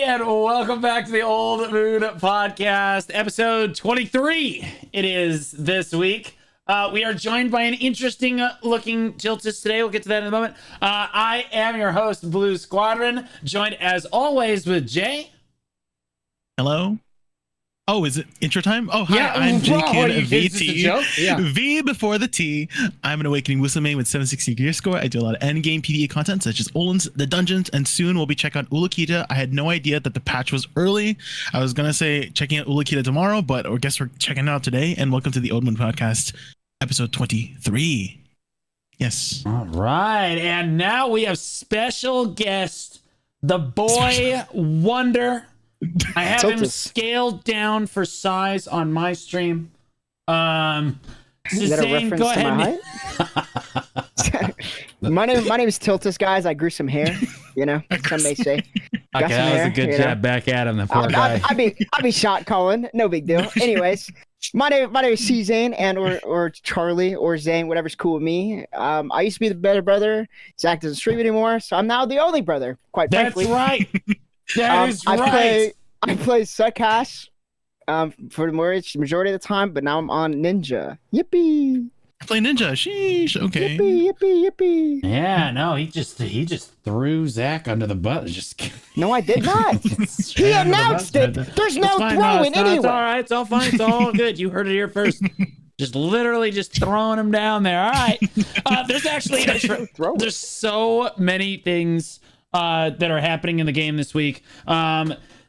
and welcome back to the Old Moon Podcast, episode 23. It is this week. We are joined by an interesting looking Tiltus today. We'll get to that in a moment. I am your host, Blue Squadron, joined as always with Jay. Hello. Oh, is it intro time? Oh, hi, Yeah, I'm Dehkia, VT. Yeah. V before the T. I'm an Awakening Whistle main with 760 gear score. I do a lot of endgame PvE content such as Olin's, the dungeons, and soon we'll be checking out Ulukita. I had no idea that the patch was early. I was going to say checking out Ulukita tomorrow, but I guess we're checking it out today. And welcome to the Old Moon Podcast, episode 23. Yes. All right. And now we have special guest, the boy wonder. I have him scaled down for size on my stream. Is that a reference go to ahead. My name is Tiltus, guys. I grew some hair, some may say. Okay, that was a good jab back at him, the poor guy. I'd be shot calling. No big deal. Anyways, my name is C Zane and or Charlie or Zane, whatever's cool with me. I used to be the better brother. Zach doesn't stream anymore, so I'm now the only brother, quite frankly. That's right. That is right. I play Suckash for the majority of the time, but now I'm on Ninja. Yippee! I play Ninja. Sheesh. Okay. Yippee! Yippee! Yippee! Yeah, no, he just threw Zach under the bus. No, I did not. He announced it. There's no throwing anyway. It's all right. It's all fine. It's all good. You heard it here first. Just literally just throwing him down there. All right. There's actually there's so many things that are happening in the game this week.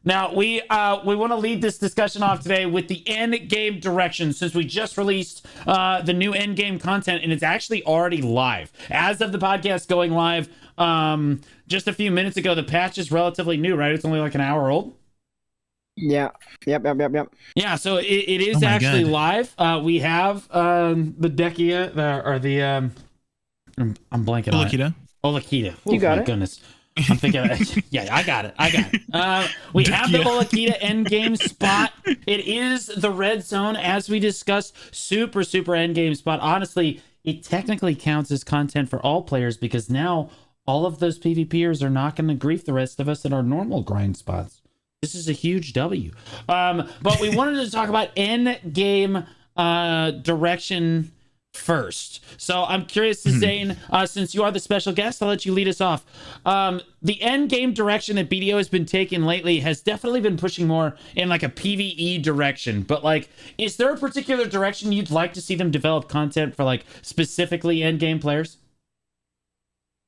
Now we want to lead this discussion off today with the end game direction, since we just released the new end game content, and it's actually already live as of the podcast going live just a few minutes ago. The patch is relatively new, right? It's only like an hour old. Yeah. Yep. Yeah, so it is actually live. We have the Dehkia or the I'm blanking on it. Ulukita. You got it. Goodness. I'm thinking, yeah, I got it. We have the Ulukita end game spot. It is the red zone, as we discussed. Super end game spot. Honestly, it technically counts as content for all players, because now all of those PvPers are not going to grief the rest of us in our normal grind spots. This is a huge W. But we wanted to talk about end game direction first. So I'm curious to Zane, since you are the special guest, I'll let you lead us off. The end game direction that BDO has been taking lately has definitely been pushing more in like a PvE direction, but like, is there a particular direction you'd like to see them develop content for, like specifically end game players?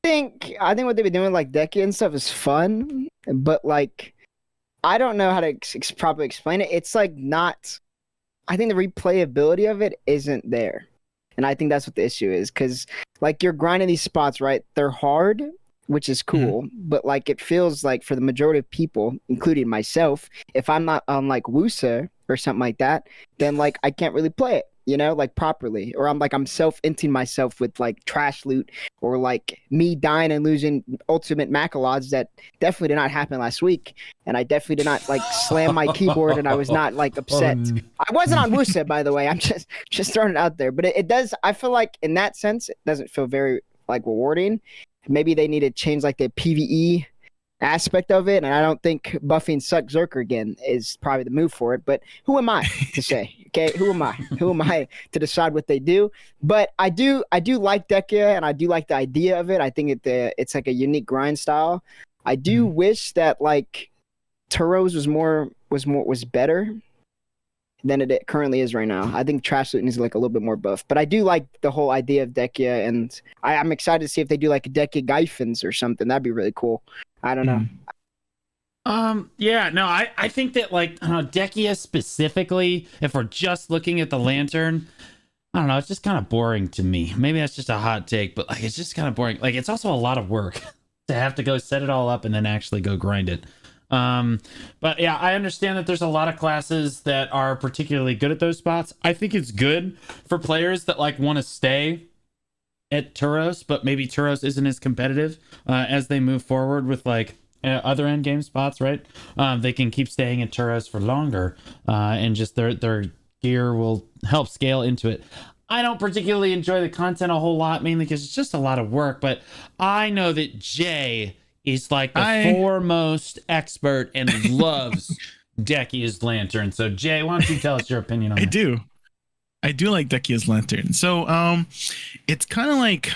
I think what they've been doing, like Dehkia and stuff, is fun, but like, I don't know how to properly explain it. It's like not, I think the replayability of it isn't there. And I think that's what the issue is, because like you're grinding these spots, right? They're hard, which is cool, but like it feels like for the majority of people, including myself, if I'm not on like Wusa or something like that, then like I can't really play it, like properly. Or I'm self-inting myself with like trash loot, or like me dying and losing ultimate Macalods that definitely did not happen last week. And I definitely did not like slam my keyboard, and I was not like upset. I wasn't on Wusa, by the way. I'm just throwing it out there. But it does, I feel like in that sense, it doesn't feel very like rewarding. Maybe they need to change like the PvE aspect of it, and I don't think buffing Suck Zerker again is probably the move for it, but who am I to say? Okay, who am I to decide what they do? But I do like Dehkia, and I do like the idea of it. I think it's like a unique grind style. I do wish that like Turos was better than it currently is right now. I think trash looting is like a little bit more buff, but I do like the whole idea of Dehkia, and I'm excited to see if they do like a Dehkia Gyphins or something. That'd be really cool. I don't know. Yeah, no, I think that like, I don't know, Dehkia specifically, if we're just looking at the lantern, I don't know, it's just kind of boring to me. Maybe that's just a hot take, but like, it's just kind of boring. Like, it's also a lot of work to have to go set it all up and then actually go grind it. But yeah, I understand that there's a lot of classes that are particularly good at those spots. I think it's good for players that like want to stay at Turos, but maybe Turos isn't as competitive as they move forward with like other end game spots, right? They can keep staying at Turos for longer, and just their gear will help scale into it. I don't particularly enjoy the content a whole lot, mainly because it's just a lot of work, but I know that Jay is like the Hi. foremost expert and loves Dehkia's lantern. So Jay, why don't you tell us your opinion on I that? do. I do like Dehkia's lantern. So it's kind of like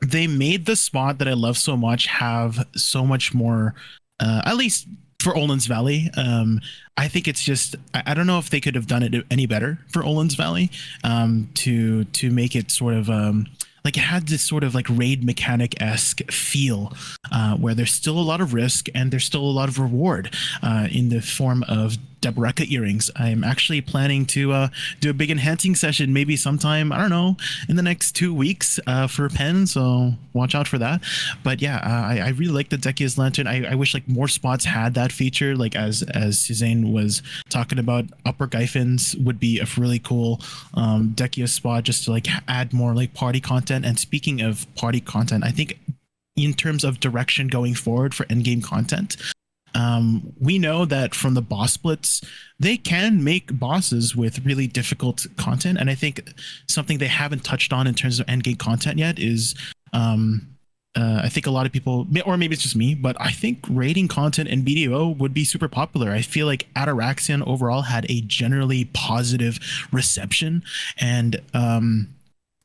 they made the spot that I love so much have so much more, at least for Olin's Valley. I think it's just I don't know if they could have done it any better for Olin's Valley, to make it sort of like it had this sort of like raid mechanic esque feel, where there's still a lot of risk and there's still a lot of reward, in the form of Deboreka earrings. I'm actually planning to do a big enhancing session maybe sometime, I don't know, in the next 2 weeks, for a pen, so watch out for that. But yeah, I really like the Dehkia's lantern. I wish like more spots had that feature, like as Suzanne was talking about. Upper Gyphins would be a really cool Dehkia spot, just to like add more like party content. And speaking of party content, I think in terms of direction going forward for endgame content, we know that from the boss splits, they can make bosses with really difficult content. And I think something they haven't touched on in terms of endgame content yet is, I think a lot of people, or maybe it's just me, but I think raiding content in BDO would be super popular. I feel like Ataraxian overall had a generally positive reception. And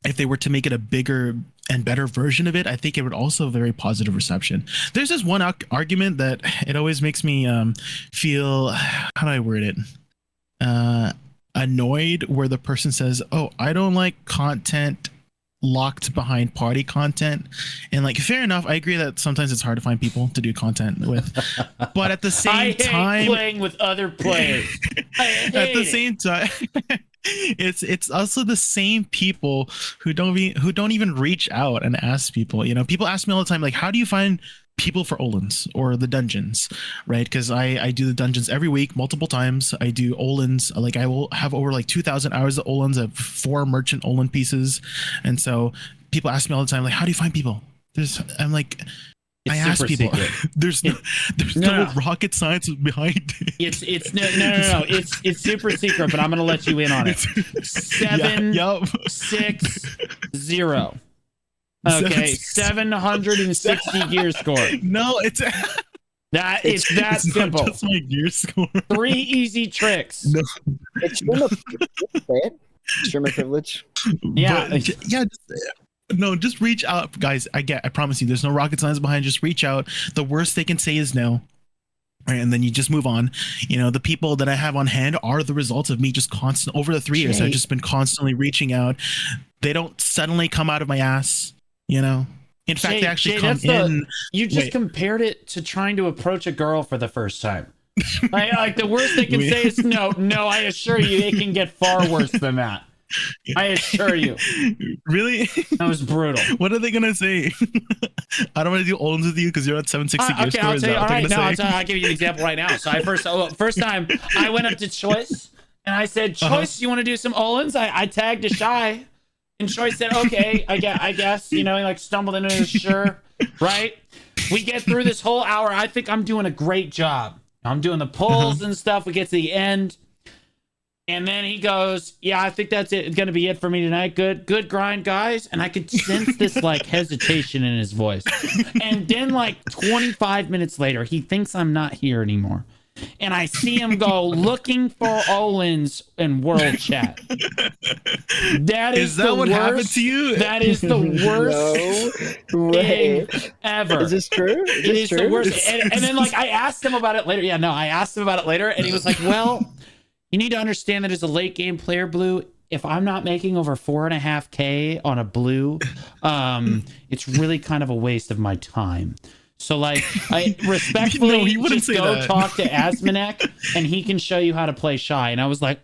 if they were to make it a bigger and better version of it, I think it would also have a very positive reception. There's this one argument that it always makes me feel, how do I word it? Annoyed, where the person says, "Oh, I don't like content locked behind party content." And like, fair enough, I agree that sometimes it's hard to find people to do content with, but at the same time, playing with other players. At the same time, it's also the same people who don't even reach out and ask people. People ask me all the time, like, how do you find people for Olins or the dungeons, right? Because I do the dungeons every week, multiple times. I do Olins, like I will have over like 2,000 hours of Olins, of 4 merchant Olin pieces. And so people ask me all the time, like, how do you find people? I'm like, I ask people. There's no rocket science behind it. It's no. It's super secret, but I'm gonna let you in on it. 760. Okay, 760 gear score. No, it's that simple. Not just my gear score. 3 easy tricks. No. It's streamer privilege. Yeah, just reach out, guys. I promise you, there's no rocket science behind. Just reach out. The worst they can say is no. Right, and then you just move on. The people that I have on hand are the results of me just constant over the 3 years. I've just been constantly reaching out. They don't suddenly come out of my ass. In fact, they actually come in. You just compared it to trying to approach a girl for the first time. Like the worst they can say is no. No, I assure you, it can get far worse than that. I assure you. Really? That was brutal. What are they gonna say? I don't want to do Olins with you because you're at 760 gear score. I'll tell you. All right, I'll give you an example right now. So first time I went up to Choice and I said, "Choice, you want to do some Olins?" I tagged a Shy, and Choice said, "Okay, I guess." He like stumbled into his sure, right? We get through this whole hour. I think I'm doing a great job. I'm doing the pulls and stuff. We get to the end. And then he goes, "Yeah, I think that's it. It's going to be it for me tonight. Good grind, guys." And I could sense this like hesitation in his voice. And then like 25 minutes later, he thinks I'm not here anymore. And I see him go looking for Olins in world chat. Is that what happened to you? That is the worst thing ever. Is this true? It is the worst. And then like I asked him about it later. Yeah, no, I asked him about it later, and he was like, "Well, you need to understand that as a late game player, Blue, if I'm not making over 4.5K on a blue, it's really kind of a waste of my time. So like, I respectfully just go talk to Asmonek and he can show you how to play Shy." And I was like,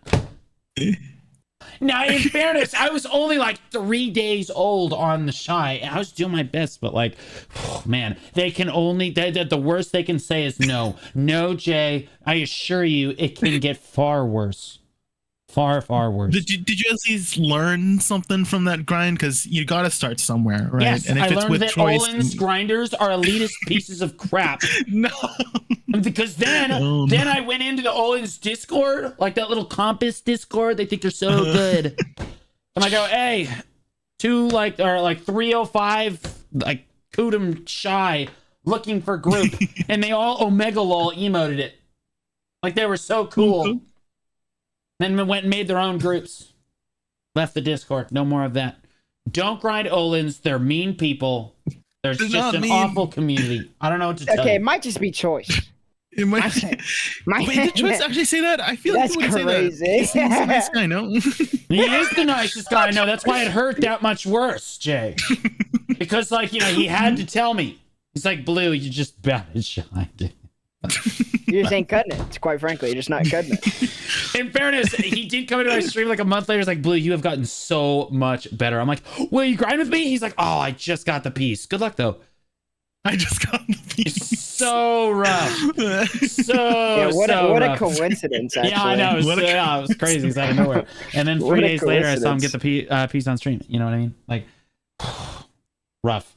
now in fairness, I was only like 3 days old on the Shy and I was doing my best, but like, oh, man, the worst they can say is no, Jay, I assure you it can get far worse. Far worse. Did you at least learn something from that grind? Because you got to start somewhere, right? Yes, and if I it's learned with that Olin's grinders are elitist pieces of crap. No. Because then I went into the Olin's Discord, like that little Compass Discord. They think they're so good. And I go, "Hey, 305, like Kudum Shy. looking for group, and they all Omega lol emoted it. Like they were so cool. Then went and made their own groups. Left the Discord. No more of that. Don't grind Olins. They're mean people. There's just an awful community. I don't know what to tell you. Okay, it might just be choice. It might. Wait, did Choice actually say that? I feel That's like he would crazy. say that. He's a nice guy, no? He is the nicest guy I know. That's why it hurt that much worse, Jay. Because, like, you know, he had to tell me. He's like, Blue, you just batted shy, dude. You just ain't cutting it. Quite frankly, you're just not cutting it. In fairness, he did come into my stream like a month later. He's like, Blue, you have gotten so much better. I'm like, will you grind with me? He's like, oh, I just got the piece. Good luck, though. I just got the piece. So rough. What a rough. coincidence, actually. Yeah, I know. It was crazy. It's out of nowhere. And then 3 days later, I saw him get the piece on stream. You know what I mean? Like, rough.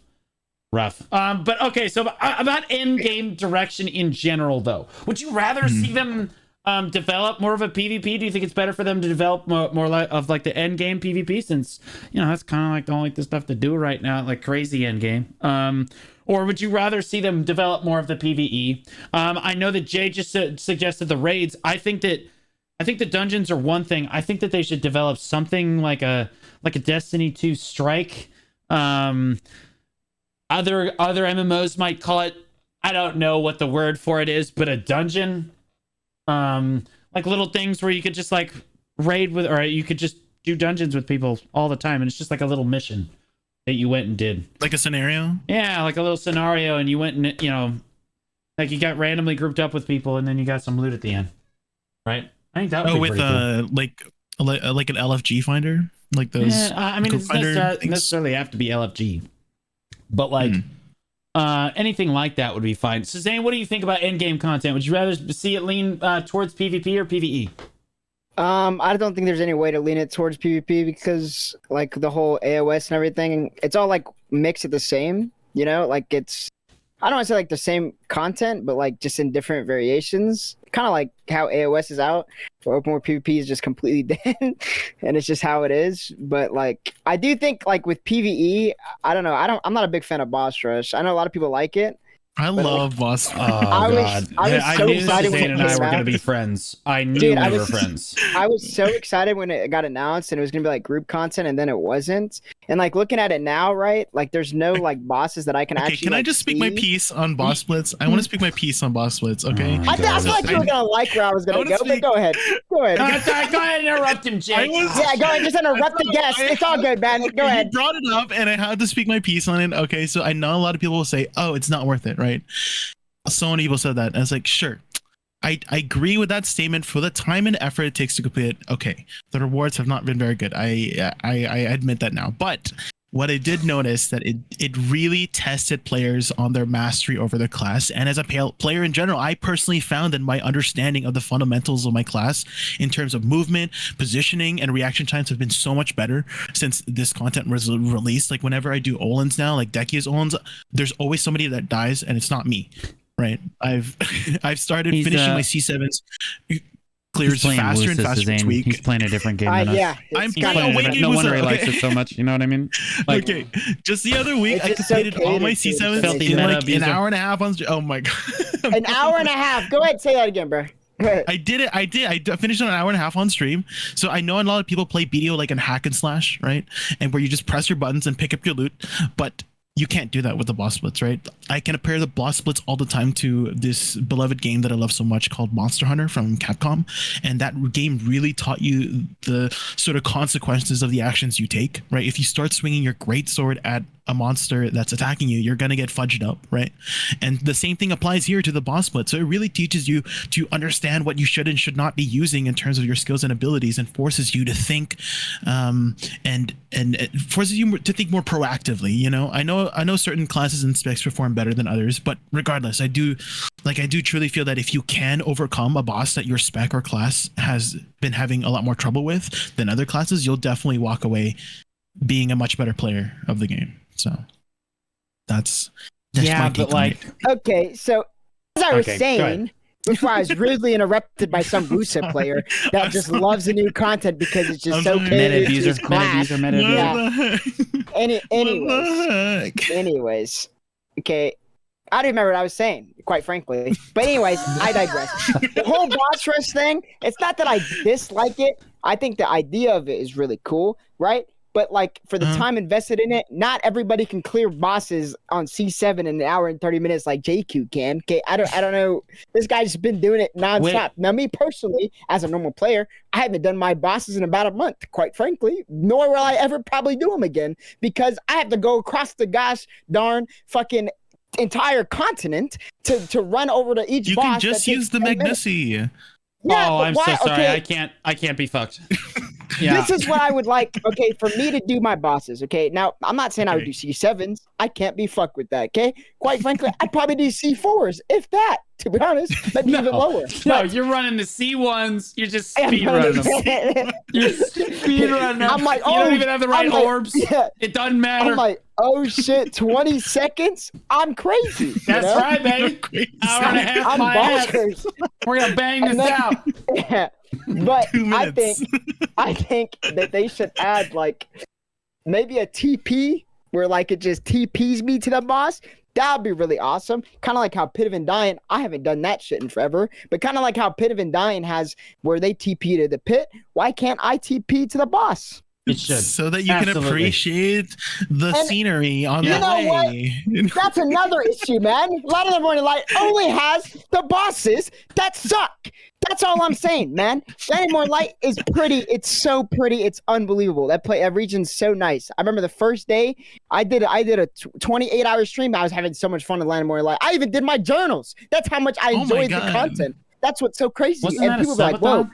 But okay, so about end game direction in general, though, would you rather see them develop more of a PvP? Do you think it's better for them to develop more of like the end game PvP, since you know that's kind of like don't like the stuff to do right now, like crazy end game? Or would you rather see them develop more of the PvE? I know that Jay just suggested the raids. I think the dungeons are one thing. I think that they should develop something like a Destiny 2 strike. Other MMOs might call it, I don't know what the word for it is, but a dungeon. Like little things where you could just like raid with, or you could just do dungeons with people all the time, and it's just like a little mission that you went and did. Like a scenario? Yeah, like a little scenario, and you went and, you know, like you got randomly grouped up with people, and then you got some loot at the end. Right? I think that would be pretty cool. like an LFG finder? Like those. Yeah, I mean, it doesn't necessarily have to be LFG. But like anything like that would be fine. So Zane, what do you think about end game content? Would you rather see it lean towards PvP or PvE? I don't think there's any way to lean it towards PvP, because like the whole AOS and everything, it's all like mixed at the same, you know, like it's, I don't want to say like the same content, but like just in different variations, kind of like how AOS is out, where open world PvP is just completely dead and it's just how it is. But like, I do think like with PvE, I don't know, I'm not a big fan of boss rush. I know a lot of people like it. I love boss. Oh God! I knew excited Zane and I were going to be friends. I knew we were friends. I was so excited when it got announced and it was going to be like group content, and then it wasn't. And like looking at it now, right? Like there's no like bosses that I can actually. Can I just speak my piece on boss splits? I want to speak my piece on boss splits. Okay. I feel like you were gonna like where I was gonna go, but go ahead. Go ahead. Go ahead and interrupt him, Jake. Yeah, go ahead. Just interrupt the guest. It's all good, man. Go ahead. You brought it up, and I had to speak my piece on it. Okay, so I know a lot of people will say, "Oh, it's not worth it," right? So many people said that, and I was like, sure. I agree with that statement for the time and effort it takes to complete it. Okay, the rewards have not been very good. I admit that now. But what I did notice that it really tested players on their mastery over their class. And as a player in general, I personally found that my understanding of the fundamentals of my class in terms of movement, positioning, and reaction times have been so much better since this content was released. Like whenever I do Olins now, like Dehkia's Olins, there's always somebody that dies, and it's not me. Right, I've started finishing my C7s clears faster and faster each week. He's playing a different game than us. Yeah, I'm playing Awakening. No wonder he likes it so much. You know what I mean? Like, okay, just the other week I completed all my C7s in like an hour and a half on. Oh my god, an hour and a half. Go ahead, say that again, bro. I did it. I finished on an hour and a half on stream. So I know a lot of people play BDO like in hack and slash, right? And where you just press your buttons and pick up your loot, but you can't do that with the boss splits, right? I can compare the boss splits all the time to this beloved game that I love so much called Monster Hunter from Capcom. And that game really taught you the sort of consequences of the actions you take, right? If you start swinging your greatsword at a monster that's attacking you, you're going to get fudged up, right? And the same thing applies here to the boss split. So it really teaches you to understand what you should and should not be using in terms of your skills and abilities, and forces you to think and it forces you to think more proactively. You know, I know certain classes and specs perform better than others, but regardless, I do truly feel that if you can overcome a boss that your spec or class has been having a lot more trouble with than other classes, you'll definitely walk away being a much better player of the game. So that's my take on it. Okay, so as I was saying, before I was rudely interrupted by some Rusa player that just loves the new content because it's just so catered to his class. Anyways, okay. I don't remember what I was saying, quite frankly. But anyways, I digress. The whole boss rush thing, it's not that I dislike it. I think the idea of it is really cool, right? But like for the time invested in it, not everybody can clear bosses on C7 in an hour and 30 minutes like JQ can. Okay, I don't know. This guy's been doing it nonstop. Now, me personally, as a normal player, I haven't done my bosses in about a month, quite frankly. Nor will I ever probably do them again because I have to go across the gosh darn fucking entire continent to run over to each boss. You can just use the Magnussi. Yeah, oh, I'm so sorry. Okay. I can't be fucked. Yeah. This is what I would like, okay, for me to do my bosses, okay? Now, I'm not saying I would do C7s. I can't be fucked with that, okay? Quite frankly, I'd probably do C4s, if that, to be honest. Maybe even lower. No, you're running the C1s. You're just speed running them. You're speed running them. I'm like, you don't even have the right orbs. Yeah. It doesn't matter. I'm like, oh shit, 20 seconds? I'm crazy. That's right, baby. Hour and a half I'm my ass. bonkers. We're going to bang this out. Yeah. But 2 minutes. I think that they should add like maybe a TP where like it just TPs me to the boss. That would be really awesome. Kind of like how Pit of Undying, I haven't done that shit in forever, but kind of like how Pit of Undying has where they TP to the pit. Why can't I TP to the boss? It should. So that you can appreciate the scenery on the way. That's another issue, man. A lot of the Morning Light only has the bosses that suck. That's all I'm saying, man. That Morning Light is pretty. It's so pretty. It's unbelievable. That region's so nice. I remember the first day I did a 28-hour stream. I was having so much fun in Land Morning Light. I even did my journals. That's how much I enjoyed the content. That's what's so crazy. Wasn't that people a were like, "Whoa,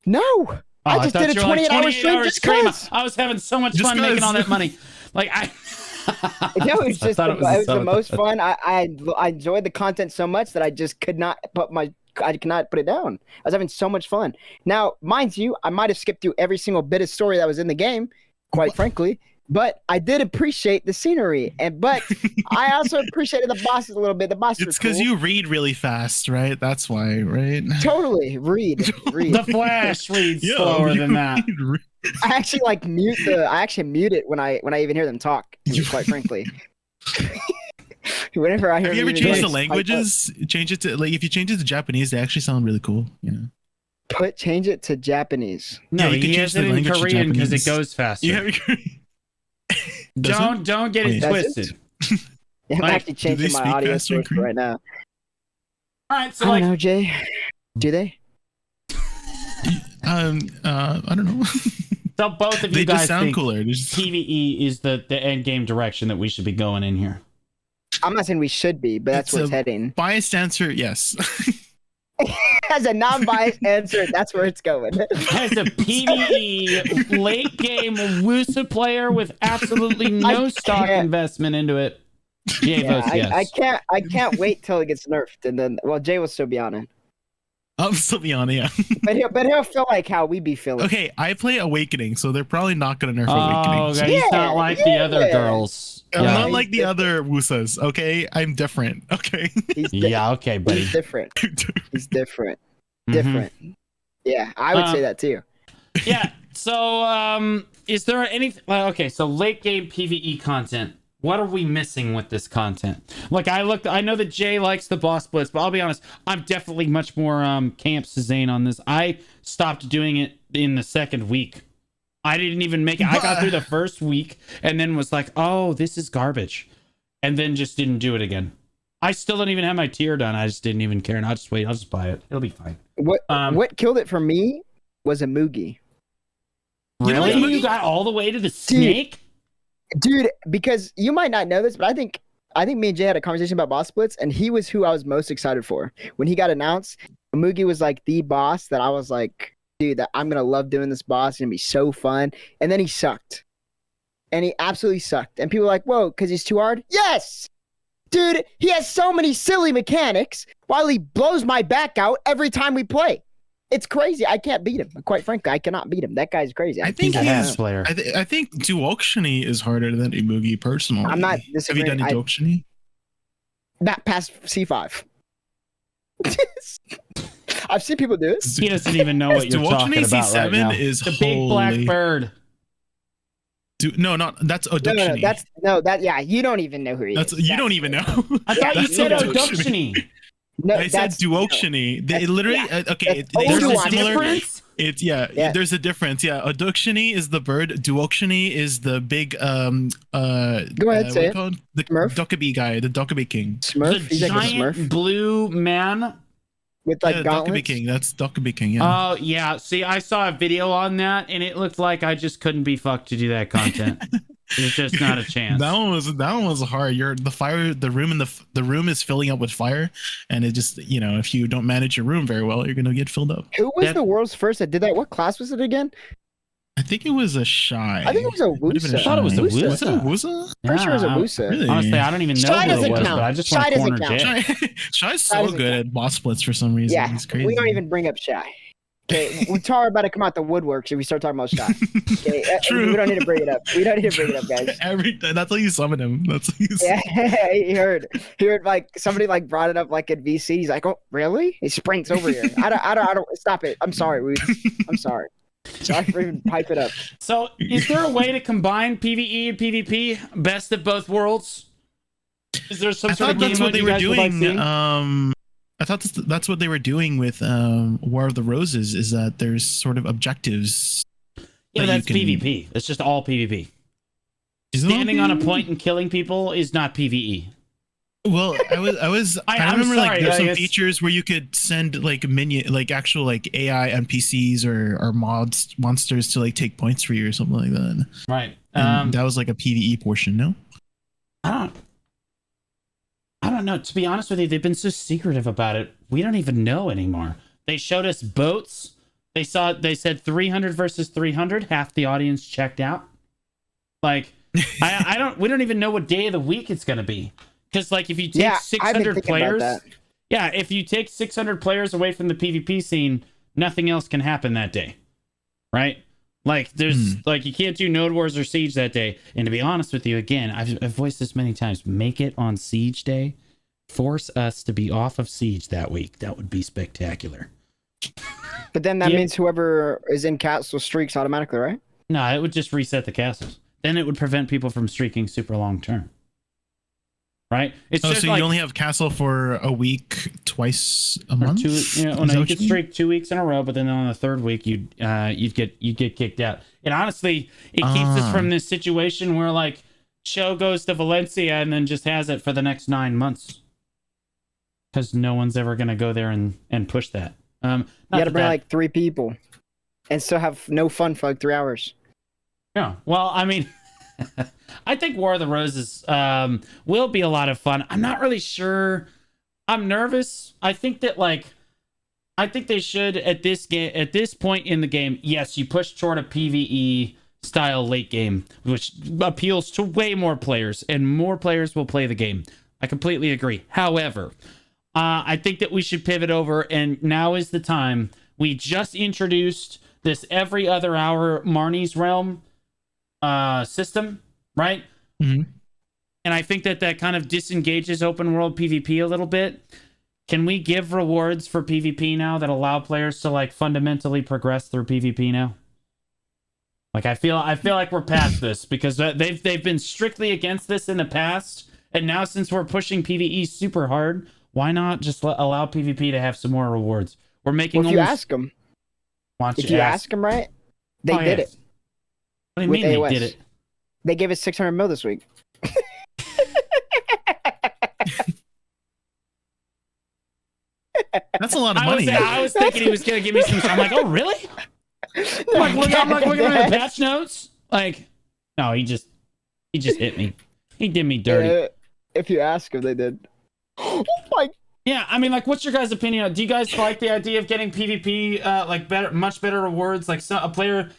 no." I just did a 28-hour stream just because. I was having so much fun making all that money. Like it was just it was the most fun. I enjoyed the content so much that I just could not put it down. I was having so much fun. Now, mind you, I might have skipped through every single bit of story that was in the game, quite frankly. But I did appreciate the scenery, but I also appreciated the bosses a little bit. The bosses. It's because you read really fast, right? That's why, right? Totally read. The Flash reads slower than that. I actually mute it when I even hear them talk. Quite frankly. Whenever I hear. Have you ever changed the languages? Change it to like if you change it to Japanese, they actually sound really cool. You know. Change it to Japanese. No, you can change it in Korean because it goes faster. Yeah. Don't get it twisted. Yeah, I'm actually changing my audio source right now. All right, so I don't know, Jay. Do they? I don't know. So both of you they guys just sound think cooler. PvE is the end game direction that we should be going in here. I'm not saying we should be, but that's where it's heading. Biased answer, yes. As a non-biased answer, that's where it's going. As a PvE late game Wusa player with absolutely no stock investment into it, Jay votes yes. I can't wait till it gets nerfed, and then Jay will still be on it. I'll still be on it, yeah. but he'll feel like how we be feeling. Okay, I play Awakening, so they're probably not gonna nerf Awakening. Okay, he's not like the other girls. I'm not like the other Wusas, okay? I'm different, okay? Okay, buddy. He's different. He's different. Different. Yeah, I would say that too. Yeah, so is there anything... okay, so late game PvE content. What are we missing with this content? Like, I know that Jay likes the boss blitz, but I'll be honest, I'm definitely much more Camp Suzanne on this. I stopped doing it in the second week. I didn't even make it. I got through the first week and then was like, oh, this is garbage. And then just didn't do it again. I still don't even have my tier done. I just didn't even care. And I'll just wait. I'll just buy it. It'll be fine. What killed it for me was a Moogie. Really? You got all the way to the snake? Dude, because you might not know this, but I think me and Jay had a conversation about boss splits, and he was who I was most excited for. When he got announced, Moogie was like the boss that I was like, dude, that I'm gonna love doing this boss. It's gonna be so fun. And then he sucked. And he absolutely sucked. And people were like, whoa, because he's too hard? Yes! Dude, he has so many silly mechanics while he blows my back out every time we play. It's crazy. I can't beat him. Quite frankly, I cannot beat him. That guy's crazy. I think he's a ass player. I think Duoxony is harder than Imugi personally. I'm not disagreeing. Have you done Duoxony? Not past C5. I've seen people do it. He doesn't even know what you're talking about right now. Is the big black bird. No, not that's Oductiony. Yeah, you don't even know who he That's is. you don't even know. I thought you That's said Oductiony. Oductiony. No, I said Duoctiony. It literally okay. There's a Oduoctiony. difference. It's there's a difference. Yeah, Oductiony is the bird. Duoctiony is the big Go ahead, say it. The Smurf? Dokkaebi guy, the Dokkaebi King. Smurf. The He's like a giant Smurf blue man. with like Yeah, Dokkaebi gauntlets. King. That's Dokkaebi King. Yeah. Oh yeah. See, I saw a video on that, and it looked like I just couldn't be fucked to do that content. There's just not a chance. That one was hard. The room is filling up with fire, and it just if you don't manage your room very well, you're gonna get filled up. Who was the world's first that did that? What class was it again? I think it was a Shy. I think it was a Would have been Wusa. I thought it was a Shy. Wusa. Was it a Wusa? Pretty sure it was a Yeah, Wusa. Really? Honestly, I don't even know Shy who it doesn't was, count. but I just Shy want to doesn't corner count. Jay. Shy's Shy so doesn't good count. at boss splits for some reason. Yeah, He's crazy. we don't even bring up Shy. Okay, Tara about to come out the woodworks if we start talking about Shy. Okay, True. we don't need to bring it up. We don't need to bring it up, guys. That's how you summon him. That's how you Yeah, he heard like somebody like brought it up like at VC. He's like, "Oh, really?" He springs over here. I don't. Stop it. I'm sorry. I'm sorry. Sorry for even pipe it up. So, is there a way to combine PvE and PvP, best of both worlds? Is there some I sort thought of game that's what mode they you were guys would like doing. seeing? I thought that's what they were doing with War of the Roses. Is that there's sort of objectives. Yeah, that that's PvP. It's just all PvP. Is it all Standing on a PvP? point and killing people is not PvE. Well, I remember sorry, like there's some guys. features where you could send like actual like AI NPCs or monsters to like take points for you or something like that. Right. And that was like a PvE portion, no? I don't know. To be honest with you, they've been so secretive about it. We don't even know anymore. They showed us boats. They said 300 versus 300. Half the audience checked out. Like, we don't even know what day of the week it's going to be. Because, like, if you take 600 players, if you take 600 players away from the PvP scene, nothing else can happen that day. Right? Like, there's, like, you can't do Node Wars or Siege that day. And to be honest with you, again, I've voiced this many times. Make it on Siege Day. Force us to be off of Siege that week. That would be spectacular. But then that means whoever is in castle streaks automatically, right? No, it would just reset the castles. Then it would prevent people from streaking super long term. Right? It's just so like, you only have castle for a week, twice a month? You could streak 2 weeks in a row, but then on the third week you'd get kicked out. And honestly, it keeps us from this situation where like Show goes to Valencia and then just has it for the next 9 months. Because no one's ever gonna go there and push that. You gotta bring like 3 people and still have no fun for like 3 hours. Yeah. Well, I mean, I think War of the Roses will be a lot of fun. I'm not really sure. I'm nervous. I think they should at this point in the game. Yes, you push toward a PvE style late game, which appeals to way more players, and more players will play the game. I completely agree. However, I think that we should pivot over, and now is the time. We just introduced this every other hour Marnie's Realm system, right? Mm-hmm. And I think that kind of disengages open world PvP a little bit. Can we give rewards for PvP now that allow players to like fundamentally progress through PvP now? Like I feel like we're past this because they've been strictly against this in the past, and now since we're pushing PvE super hard, why not just allow PvP to have some more rewards? We're making. Well, if you ask them, right, they did it. What do you mean AOS. they did it? They gave us 600 mil this week. That's a lot of money. I was thinking he was gonna give me some. I'm like, oh really? I'm looking at the patch notes. Like, no, he just hit me. He did me dirty. If you ask them, they did. Oh my. Yeah, I mean, like, what's your guys' opinion? Do you guys like the idea of getting PvP, like, much better rewards? Like, a player.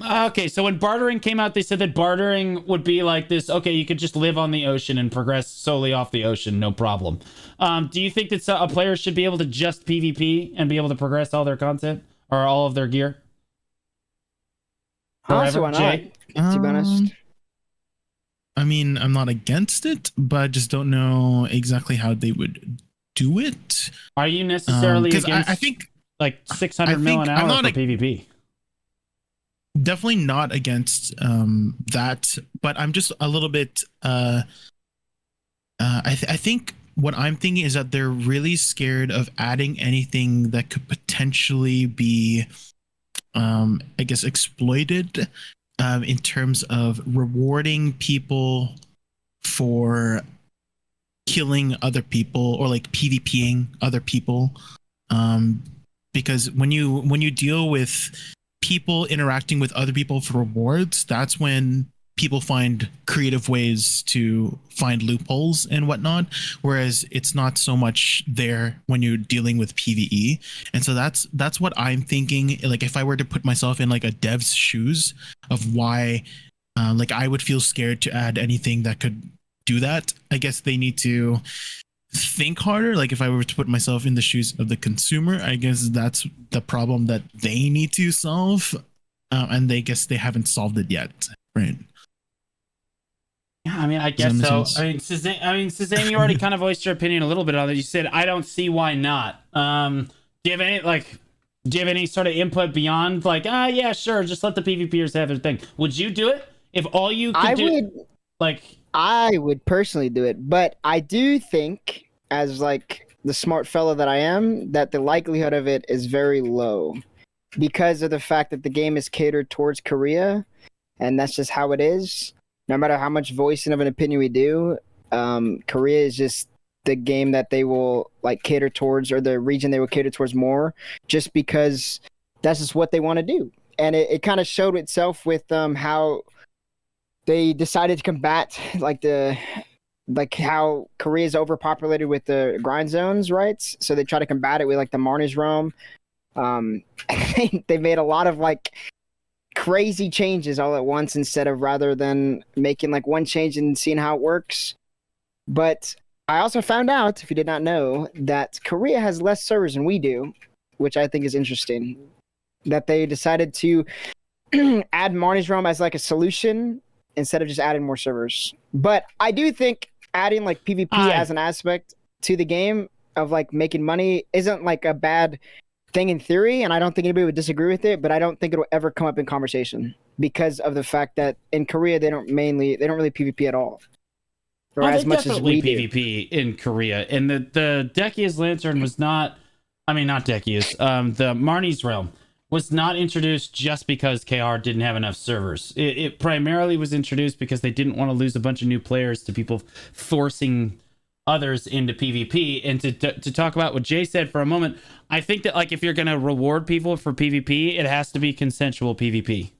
Okay, so when bartering came out, they said that bartering would be like this. Okay, you could just live on the ocean and progress solely off the ocean, no problem. Do you think that a player should be able to just PvP and be able to progress all their content or all of their gear? Honestly, why not? To be honest. I mean, I'm not against it, but I just don't know exactly how they would do it. Are you necessarily against? I think like 600 mil an hour for PvP. definitely not against that, but I'm just a little bit. I think what I'm thinking is that they're really scared of adding anything that could potentially be, I guess, exploited in terms of rewarding people for killing other people or like PvPing other people. Because when you deal with people interacting with other people for rewards, that's when people find creative ways to find loopholes and whatnot, whereas it's not so much there when you're dealing with PvE. And so that's what I'm thinking. Like if I were to put myself in like a dev's shoes of why like I would feel scared to add anything that could do that, I guess they need to think harder. Like if I were to put myself in the shoes of the consumer, I guess that's the problem that they need to solve, and they guess they haven't solved it yet, right? Yeah, I mean, I guess so. Suzanne, you already kind of voiced your opinion a little bit on it. You said, "I don't see why not." Do you have any sort of input beyond like, yeah, sure, just let the PvPers have their thing? Would you do it if all you could do? I would personally do it, but I do think, as like the smart fellow that I am, that the likelihood of it is very low because of the fact that the game is catered towards Korea, and that's just how it is. No matter how much voicing of an opinion we do, Korea is just the game that they will like cater towards, or the region they will cater towards more, just because that's just what they want to do. And it kind of showed itself with how they decided to combat like how Korea is overpopulated with the grind zones, right? So they try to combat it with like the Marnie's realm. They made a lot of like crazy changes all at once rather than making like one change and seeing how it works. But I also found out, if you did not know, that Korea has less servers than we do, which I think is interesting. That they decided to add Marnie's realm as like a solution instead of just adding more servers. But I do think adding like PvP as an aspect to the game of like making money isn't like a bad thing in theory, and I don't think anybody would disagree with it, but I don't think it'll ever come up in conversation because of the fact that in Korea they don't really PvP at all. Or as much as we PvP in Korea. And the Dehkia's Lantern was not Dehkia's, the Marnie's Realm was not introduced just because KR didn't have enough servers. It primarily was introduced because they didn't want to lose a bunch of new players to people forcing others into PvP. And to talk about what Jay said for a moment, I think that like if you're going to reward people for PvP, it has to be consensual PvP.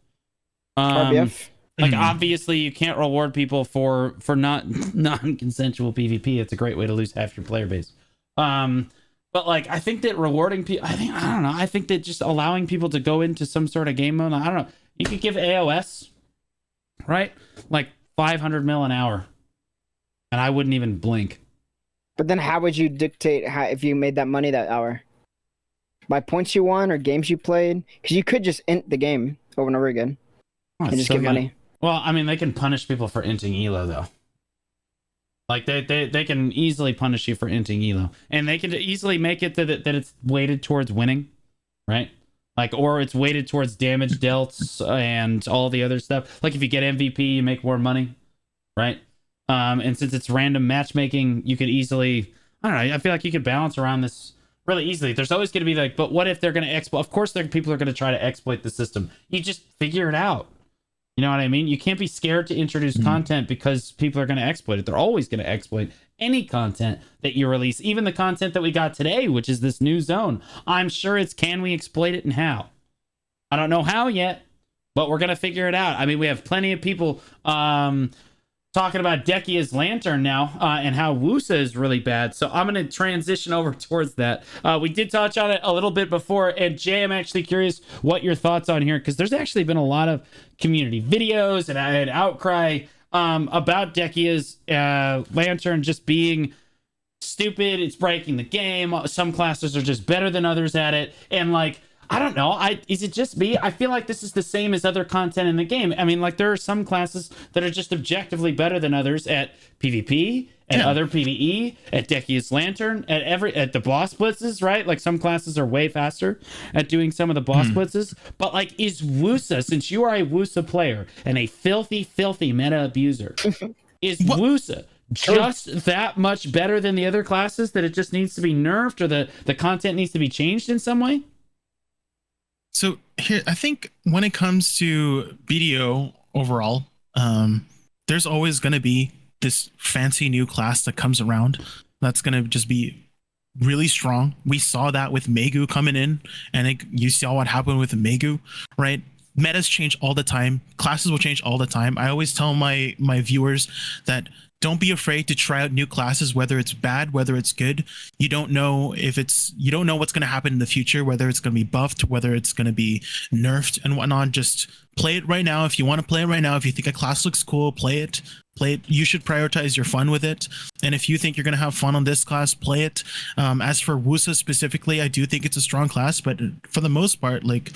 RBF. Like obviously you can't reward people for not non-consensual PvP. It's a great way to lose half your player base. But like I think that rewarding people, I think that just allowing people to go into some sort of game mode, I don't know. You could give AOS, right? Like 500 mil an hour, and I wouldn't even blink. But then how would you dictate if you made that money that hour? By points you won or games you played? Because you could just int the game over and over again and just give money. Well, I mean, they can punish people for inting elo though. Like they can easily punish you for inting elo, and they can easily make it that it's weighted towards winning, right? Like, or it's weighted towards damage dealt and all the other stuff. Like if you get MVP, you make more money, right? And since it's random matchmaking, you could easily, I don't know, I feel like you could balance around this really easily. There's always going to be like, but what if they're going to exploit? Of course, people are going to try to exploit the system. You just figure it out. You know what I mean? You can't be scared to introduce content because people are going to exploit it. They're always going to exploit any content that you release, even the content that we got today, which is this new zone. I'm sure it's can we exploit it and how? I don't know how yet, but we're going to figure it out. I mean, we have plenty of people talking about Dehkia's Lantern now and how Wusa is really bad. So I'm going to transition over towards that. We did touch on it a little bit before. And Jay, I'm actually curious what your thoughts on here, because there's actually been a lot of community videos and outcry about Dehkia's Lantern just being stupid. It's breaking the game. Some classes are just better than others at it. And like, I don't know. Is it just me? I feel like this is the same as other content in the game. I mean, like there are some classes that are just objectively better than others at PvP at other PvE, at Dehkia's Lantern, at the boss blitzes, right? Like some classes are way faster at doing some of the boss blitzes. But like, is Wusa, since you are a Wusa player and a filthy, filthy meta abuser, is Wusa just that much better than the other classes that it just needs to be nerfed, or the content needs to be changed in some way? So here, I think when it comes to BDO overall, there's always going to be this fancy new class that comes around that's going to just be really strong. We saw that with Megu coming in, and you saw what happened with Megu, right? Metas change all the time. Classes will change all the time. I always tell my viewers that don't be afraid to try out new classes, whether it's bad, whether it's good. You don't know what's going to happen in the future, whether it's going to be buffed, whether it's going to be nerfed and whatnot. Just play it right now. If you want to play it right now, if you think a class looks cool, play it. You should prioritize your fun with it. And if you think you're going to have fun on this class, play it. As for Wusa specifically, I do think it's a strong class, but for the most part, like,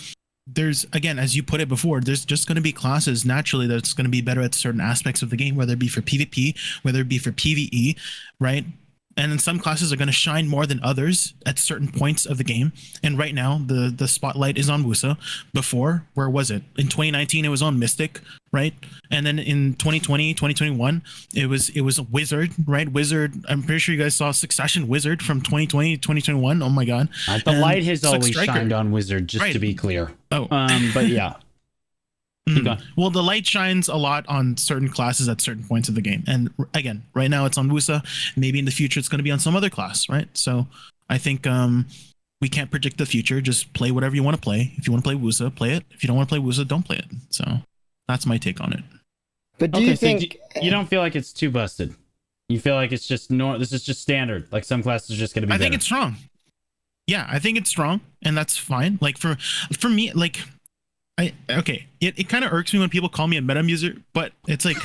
there's, again, as you put it before, there's just going to be classes naturally that's going to be better at certain aspects of the game, whether it be for PvP, whether it be for PvE, right? And then some classes are going to shine more than others at certain points of the game. And right now, the spotlight is on Wusa. Before, where was it? In 2019, it was on Mystic, right? And then in 2020, 2021, it was Wizard, right? Wizard. I'm pretty sure you guys saw Succession Wizard from 2020 to 2021. Oh my god. The light has always shined on Wizard, just to be clear. Oh. But yeah. Well, the light shines a lot on certain classes at certain points of the game. And again, right now it's on Wusa. Maybe in the future it's going to be on some other class, right? So I think we can't predict the future. Just play whatever you want to play. If you want to play Wusa, play it. If you don't want to play Wusa, don't play it. So that's my take on it. But do you think you don't feel like it's too busted? You feel like it's just this is just standard. Like some classes are just going to be. I think it's strong. Yeah, I think it's strong, and that's fine. Like for me, like. It kind of irks me when people call me a meta user, but it's like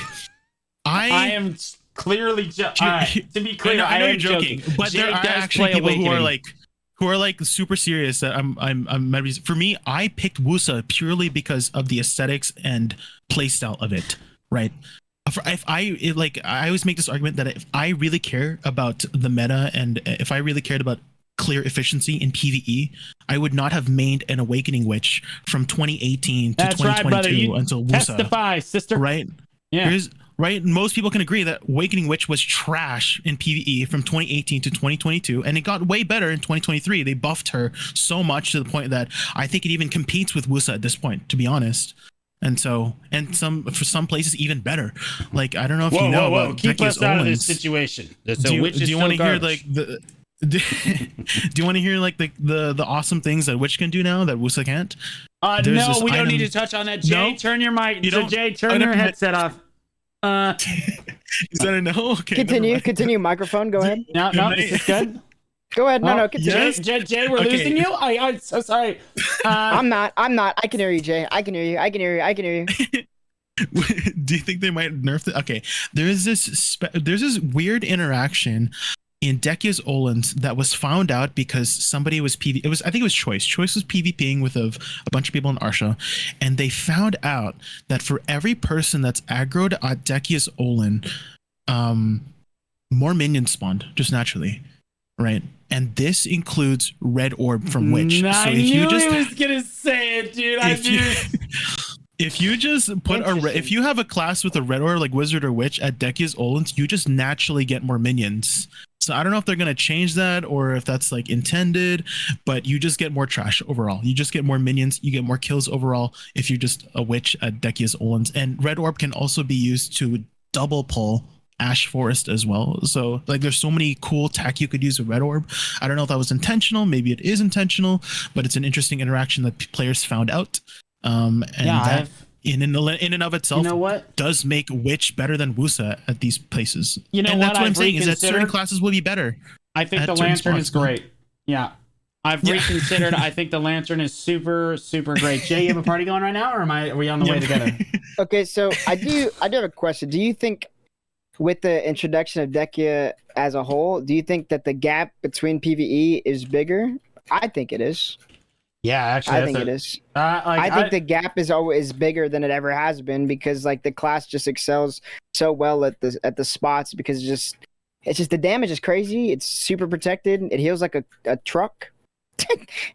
I am clearly all right, to be clear, I know you're joking, but there are actually people who are like super serious that I'm meta user. For me, I picked Wusa purely because of the aesthetics and playstyle of it, right? I always make this argument that if I really care about the meta and if I really cared about clear efficiency in PvE, I would not have mained an Awakening Witch from 2018 to 2022 until Wusa. Testify, sister. Right? Yeah. Right? Most people can agree that Awakening Witch was trash in PvE from 2018 to 2022, and it got way better in 2023. They buffed her so much to the point that I think it even competes with Wusa at this point, to be honest. And so, for some places even better. Like, I don't know if you know about keep us out of this situation. Do you want to hear like do you want to hear like the awesome things that Witch can do now that Wusa can't? No, we don't need to touch on that. Jay, turn your mic. Jay, turn your headset off. Is that a no? Okay. Continue. Microphone. Go ahead. No, this is good. Go ahead. No, continue. Yes? Jay, we're losing you. I'm so sorry. I'm not. I can hear you, Jay. I can hear you. Do you think they might nerf it? Okay, there's this weird interaction in Dehkia's Olens that was found out because somebody was I think it was Choice. Choice was PvPing with a bunch of people in Arsha, and they found out that for every person that's aggroed at Dehkia's Olen, more minions spawned just naturally, right? And this includes Red Orb from Witch. I knew he was gonna say it, dude. I knew. If you just put if you have a class with a Red Orb like Wizard or Witch at Dehkia's Olens, you just naturally get more minions. So I don't know if they're going to change that or if that's like intended, but you just get more trash overall. You just get more minions. You get more kills overall if you're just a Witch at Dehkia's Olens. And Red Orb can also be used to double pull Ash Forest as well. So like there's so many cool tech you could use with Red Orb. I don't know if that was intentional. Maybe it is intentional, but it's an interesting interaction that players found out. In and of itself, you know what? Does make Witch better than Wusa at these places. You know and what? That's what I'm saying is that certain classes will be better. I think the Lantern is great. Yeah. I've reconsidered. I think the Lantern is super, super great. Jay, you have a party going right now, or are we on the way together? Okay, so I do have a question. Do you think with the introduction of Dehkia as a whole, do you think that the gap between PvE is bigger? I think it is. Yeah, actually, I think it is. I think the gap is always bigger than it ever has been because like the class just excels so well at the spots because It's just the damage is crazy. It's super protected. It heals like a truck,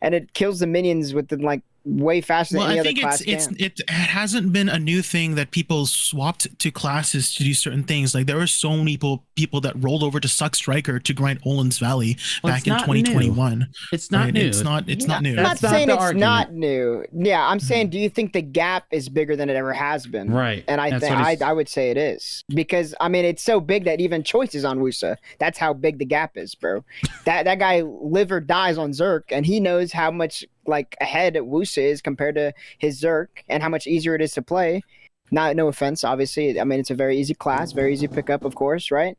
and it kills the minions within like way faster than any other class can. It hasn't been a new thing that people swapped to classes to do certain things. Like there were so many people that rolled over to Suck Striker to grind Olin's Valley back in 2021. New. It's not new. It's not new. I'm not saying it's not new. Yeah, I'm saying, do you think the gap is bigger than it ever has been? Right. And I would say it is, because I mean it's so big that even choice is on Wusa. That's how big the gap is, bro. that guy live or dies on Zerk, and he knows how much like ahead Wusa is compared to his Zerk, and how much easier it is to play. No offense, obviously. I mean, it's a very easy class, very easy to pick up, of course, right?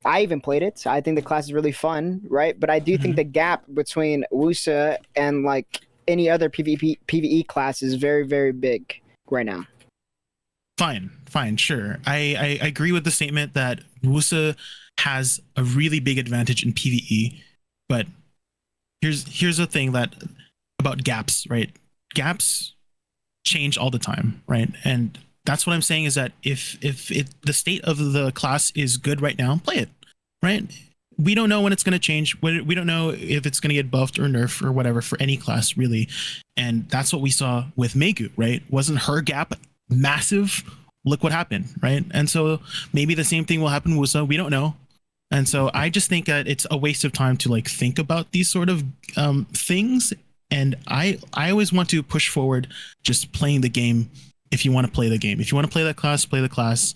I even played it. I think the class is really fun, right? But I do think the gap between Wusa and like any other PvE class is very, very big right now. Fine, sure. I agree with the statement that Wusa has a really big advantage in PvE, but here's the thing about gaps, right? Gaps change all the time, right? And that's what I'm saying is that if the state of the class is good right now, play it, right? We don't know when it's going to change. We don't know if it's going to get buffed or nerfed or whatever for any class, really. And that's what we saw with Megu, right? Wasn't her gap massive? Look what happened, right? And so maybe the same thing will happen with Wusa. We don't know. And so I just think that it's a waste of time to like think about these sort of things. And I always want to push forward just playing the game. If you want to play the game, if you want to play that class, play the class,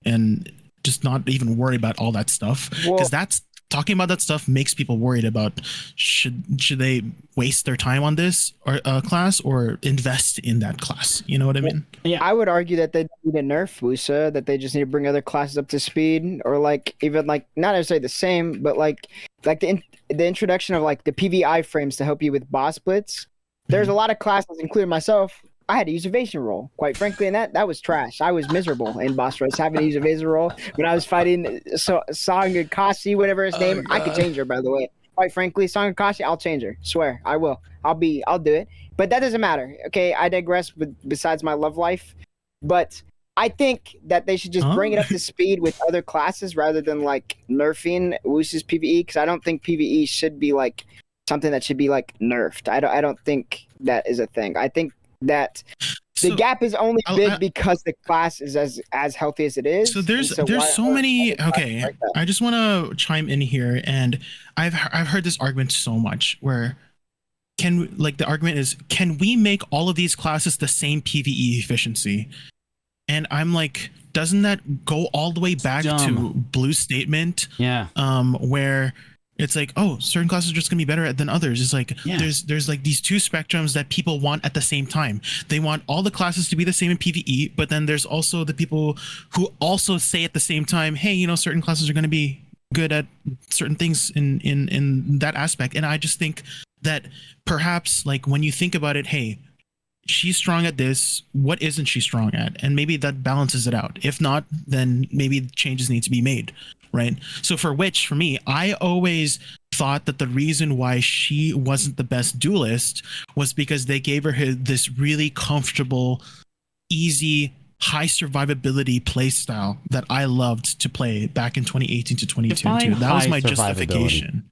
and just not even worry about all that stuff, because that's talking about that stuff makes people worried about should they waste their time on this or class or invest in that class. You know what I mean? Yeah, I would argue that they need to nerf Wusa, that they just need to bring other classes up to speed, or like even like not necessarily the same, but like the introduction of like the PVI frames to help you with boss blitz. There's a lot of classes, including myself. I had to use evasion roll, quite frankly, and that was trash. I was miserable in boss rush having to use evasion roll when I was fighting Sangakashi, whatever his name. I could change her, by the way. Quite frankly, Sangakashi, I'll change her. Swear, I will. I'll do it. But that doesn't matter. Okay, I digress. Besides my love life, but I think that they should just bring it up to speed with other classes rather than like nerfing Wusa's PvE, because I don't think PvE should be like something that should be like nerfed. I don't think that is a thing. I think that the gap is only big because the class is as healthy as it is. So there's so many. Okay, like I just want to chime in here, and I've heard this argument so much where the argument is, can we make all of these classes the same PvE efficiency? And I'm like, doesn't that go all the way back to Blue's statement? Yeah. Where it's like, oh, certain classes are just gonna be better than others. It's like there's like these two spectrums that people want at the same time. They want all the classes to be the same in PvE, but then there's also the people who also say at the same time, hey, you know, certain classes are gonna be good at certain things in that aspect. And I just think that perhaps like when you think about it, hey, she's strong at this, what isn't she strong at? And maybe that balances it out. If not, then maybe changes need to be made. Right. So for me, I always thought that the reason why she wasn't the best duelist was because they gave her this really comfortable, easy, high survivability play style that I loved to play back in 2018 to 2022. That was my justification.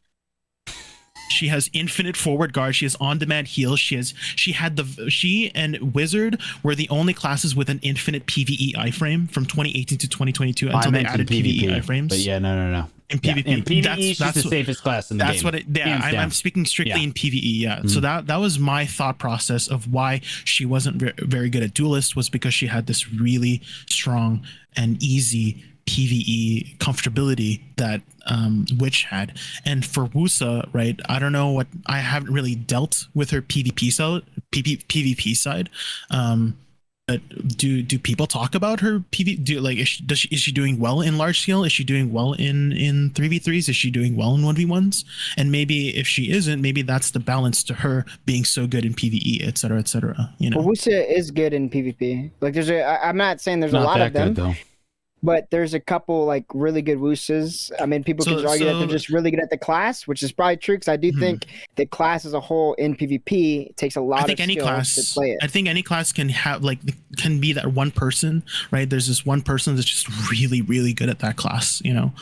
She has infinite forward guard. She has on-demand heals. She and Wizard were the only classes with an infinite PvE iframe from 2018 to 2022 until they added PvE iframes. But yeah, no. In PvP, in PvE, she's the safest class in the game. That's what it. Yeah, I'm speaking strictly in PvE. Yeah. So that was my thought process of why she wasn't very good at duelist, was because she had this really strong and easy PvE comfortability that Witch had. And for Wusa, right, I don't know what, I haven't really dealt with her PvP side. But do people talk about her PvP? Is she doing well in large scale? Is she doing well in 3v3s? Is she doing well in 1v1s? And maybe if she isn't, maybe that's the balance to her being so good in PvE, et cetera, you know. Well, Wusa is good in PvP. Like I'm not saying there's a lot of them. Though. But there's a couple like really good Wusas. I mean, people can argue that they're just really good at the class, which is probably true, because I do think the class as a whole in PvP takes a lot of skills to play it. I think any class can can be that one person, right? There's this one person that's just really, really good at that class, you know.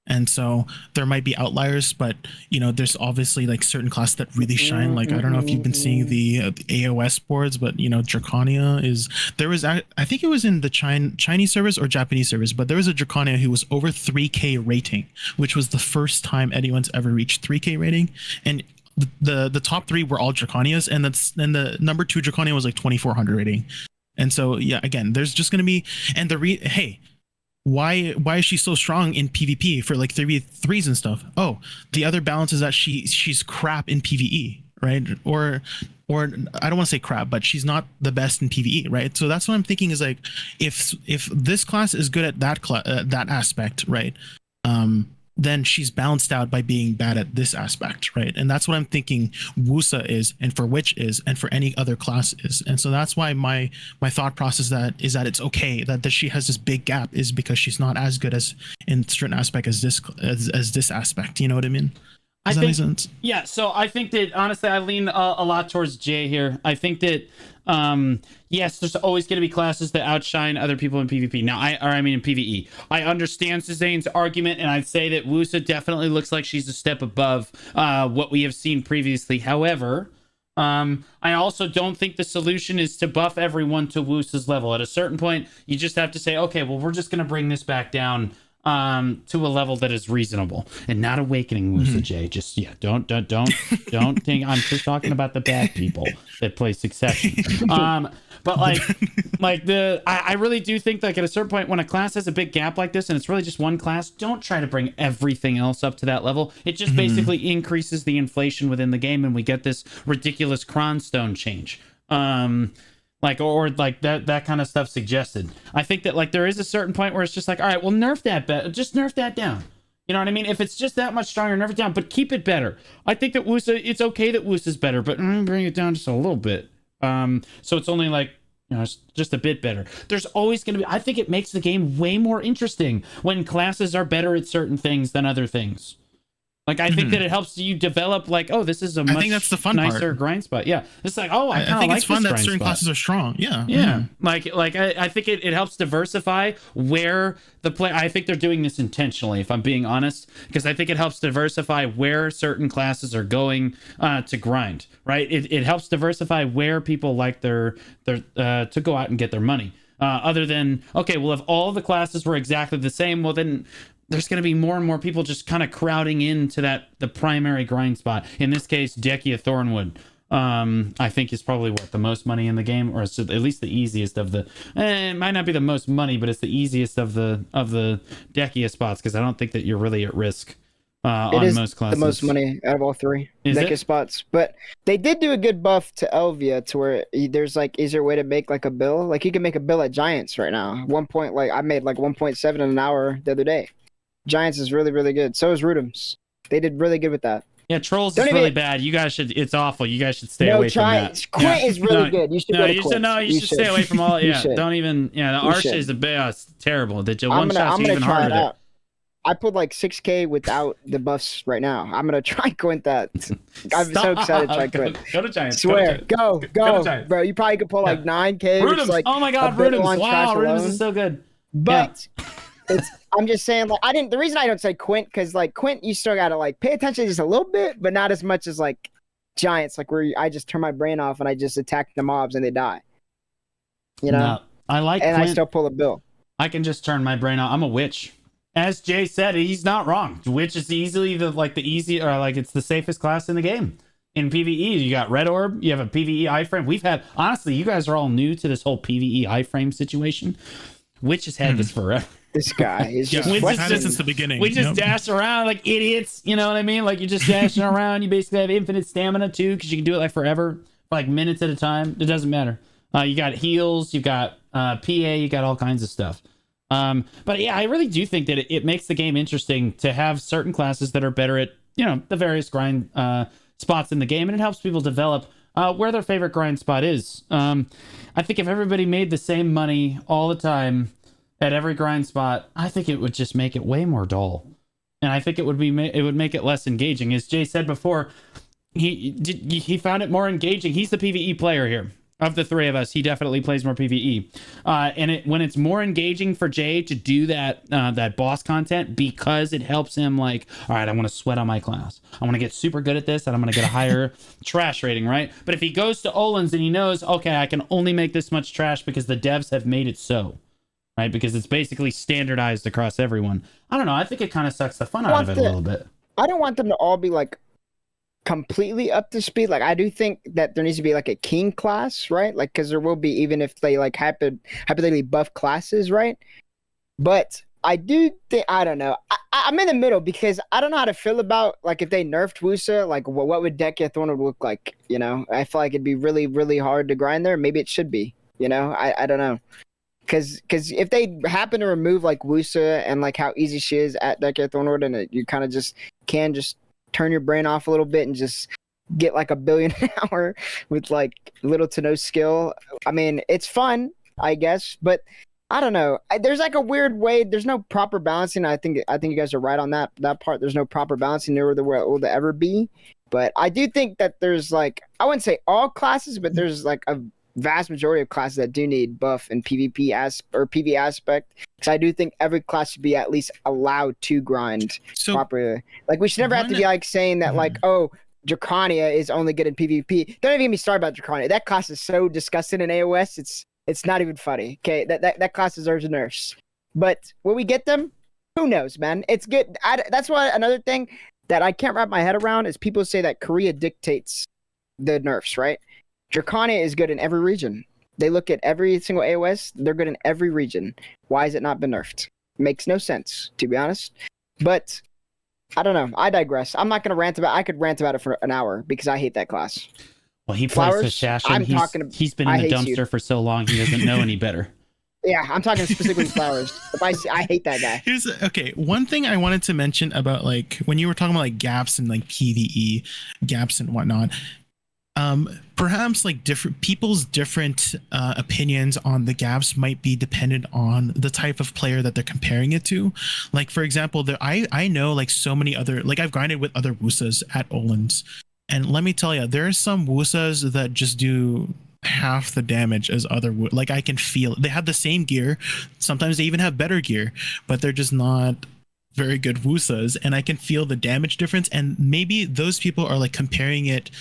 And so there might be outliers, but there's obviously like certain classes that really shine. Like I don't know if you've been seeing the AOS boards, but Draconia is there was I think it was in the Chinese service or Japanese service, but there was a Draconia who was over 3K rating, which was the first time anyone's ever reached 3K rating, and the top 3 were all Draconias, and the number 2 Draconia was like 2400 rating. And so yeah, again, there's just gonna be hey. Why is she so strong in PvP for like 3v3s and stuff? Oh, the other balance is that she's crap in PvE, right? Or I don't want to say crap, but she's not the best in PvE, right? So that's what I'm thinking is like, if this class is good at that aspect, right? Then she's balanced out by being bad at this aspect, right? And that's what I'm thinking Wusa is, and for Witch is, and for any other class is. And so that's why my thought process is that it's okay that she has this big gap, is because she's not as good as in certain aspect as this aspect. You know what I mean? Does that make sense? Yeah. So I think that honestly, I lean a lot towards Jay here. I think that yes, there's always going to be classes that outshine other people in PvP. Now, in PvE. I understand Suzane's argument, and I'd say that Wusa definitely looks like she's a step above what we have seen previously. However, I also don't think the solution is to buff everyone to Wusa's level. At a certain point, you just have to say, okay, well, we're just going to bring this back down to a level that is reasonable, and not awakening Wusa, Jay. Just don't think I'm just talking about the bad people that play Succession. But I really do think like at a certain point when a class has a big gap like this and it's really just one class, don't try to bring everything else up to that level. It just basically increases the inflation within the game, and we get this ridiculous Cronstone change. That kind of stuff suggested. I think that like there is a certain point where it's just like, all right, well, nerf that just nerf that down. You know what I mean? If it's just that much stronger, nerf it down, but keep it better. I think that Wusa, it's okay that Wusa's better, but bring it down just a little bit. So it's only like, it's just a bit better. There's always going to be, I think it makes the game way more interesting when classes are better at certain things than other things. Like, I think that it helps you develop, like, oh, this is a much that's the fun nicer part. grind spot. Yeah. It's like, oh, I kind of like it's fun this that certain spot. classes are strong. Yeah. Yeah. I think it helps diversify where the play. I think they're doing this intentionally, if I'm being honest, because I think it helps diversify where certain classes are going to grind, right? It helps diversify where people like their to go out and get their money. Other than, okay, well, if all the classes were exactly the same, well, then there's going to be more and more people just kind of crowding into the primary grind spot. In this case, Dehkia Thornwood, I think is probably the most money in the game, or at least the easiest of the. It might not be the most money, but it's the easiest of the Dehkia spots, because I don't think that you're really at risk on most classes. The most money out of all 3 Dehkia spots, but they did do a good buff to Elvia to where there's like easier way to make like a bill. Like you can make a bill at Giants right now. I made like 1.7 in an hour the other day. Giants is really, really good. So is Rudums. They did really good with that. Yeah, Trolls is really bad. You guys should. It's awful. You guys should stay away from that. Quint is really good. You should go to Quint. You should stay away from all. Yeah, don't even. Yeah, the Arsha is the best. Terrible. The one shots are even harder. Out. I pulled like 6K without the buffs right now. I'm gonna try Quint that. I'm so excited to try Quint. Go to Giants. Swear. Go bro. You probably could pull like 9K. Rudums. Like oh my God, Rudums. Wow, Rudums is so good. But. I'm just saying, like, the reason I don't say Quint, because like Quint, you still gotta like pay attention just a little bit, but not as much as like Giants, like where I just turn my brain off and I just attack the mobs and they die. You know, no, I like, and Quint. I still pull a bill. I can just turn my brain off. I'm a witch, as Jay said. He's not wrong. Witch is easily it's the safest class in the game. In PvE, you got Red Orb, you have a PvE iframe. We've had, honestly, you guys are all new to this whole PvE iframe situation. Witch has had this forever. This guy is just we've had it since the beginning. We just dash around like idiots, you know what I mean? Like you're just dashing around. You basically have infinite stamina too, because you can do it like forever, for like minutes at a time. It doesn't matter. You got heals, you got PA, you got all kinds of stuff. But yeah, I really do think that it makes the game interesting to have certain classes that are better at, the various grind spots in the game, and it helps people develop where their favorite grind spot is. I think if everybody made the same money all the time at every grind spot, I think it would just make it way more dull, and I think it would make it less engaging. As Jay said before, he found it more engaging. He's the PvE player here. Of the three of us, he definitely plays more PvE. And when it's more engaging for Jay to do that boss content, because it helps him like, all right, I want to sweat on my class. I want to get super good at this, and I'm going to get a higher trash rating, right? But if he goes to Olin's and he knows, okay, I can only make this much trash because the devs have made it so, right? Because it's basically standardized across everyone. I don't know. I think it kind of sucks the fun out of it a little bit. I don't want them to all be like completely up to speed. Like I do think that there needs to be like a king class, right? Like because there will be, even if they like hypothetically buff classes, right? But I do think, I don't know, I'm in the middle because I don't know how to feel about like if they nerfed Wusa, like what would Dehkia Thornwood look like? You know, I feel like it'd be really, really hard to grind there. Maybe it should be, you know, I don't know. Because if they happen to remove like Wusa and like how easy she is at Dehkia Thornwood, and you kind of just can just turn your brain off a little bit and just get like 1 billion an hour with like little to no skill. I mean, it's fun, I guess, but I don't know. There's like a weird way. There's no proper balancing. I think you guys are right on that part. There's no proper balancing, nor there will ever be. But I do think that there's like, I wouldn't say all classes, but there's like a vast majority of classes that do need buff and PvP or PvE aspect, because I do think every class should be at least allowed to grind properly. Like we should never have to be like saying that like, oh, Dracania is only good in PvP. Don't even get me started about Dracania. That class is so disgusting in AOS. It's not even funny. Okay, that class deserves a nurse. But when we get them, who knows, man? It's good. That's why another thing that I can't wrap my head around is people say that Korea dictates the nerfs, right? Dracania is good in every region. They look at every single AOS. They're good in every region. Why has it not been nerfed? Makes no sense, to be honest. But I don't know. I digress. I'm not going to rant about it. I could rant about it for an hour because I hate that class. Well, he plays Assassin. He's been in the dumpster for so long, he doesn't know any better. Yeah, I'm talking specifically Flowers. I hate that guy. One thing I wanted to mention about like when you were talking about like gaps and like PvE gaps and whatnot. Perhaps like different people's different opinions on the gaps might be dependent on the type of player that they're comparing it to. Like for example, I know like so many other, like I've grinded with other Wusas at Olin's, and let me tell you, there are some Wusas that just do half the damage as other, like I can feel it. They have the same gear, sometimes they even have better gear, but they're just not very good Wusas, and I can feel the damage difference. And maybe those people are like comparing it,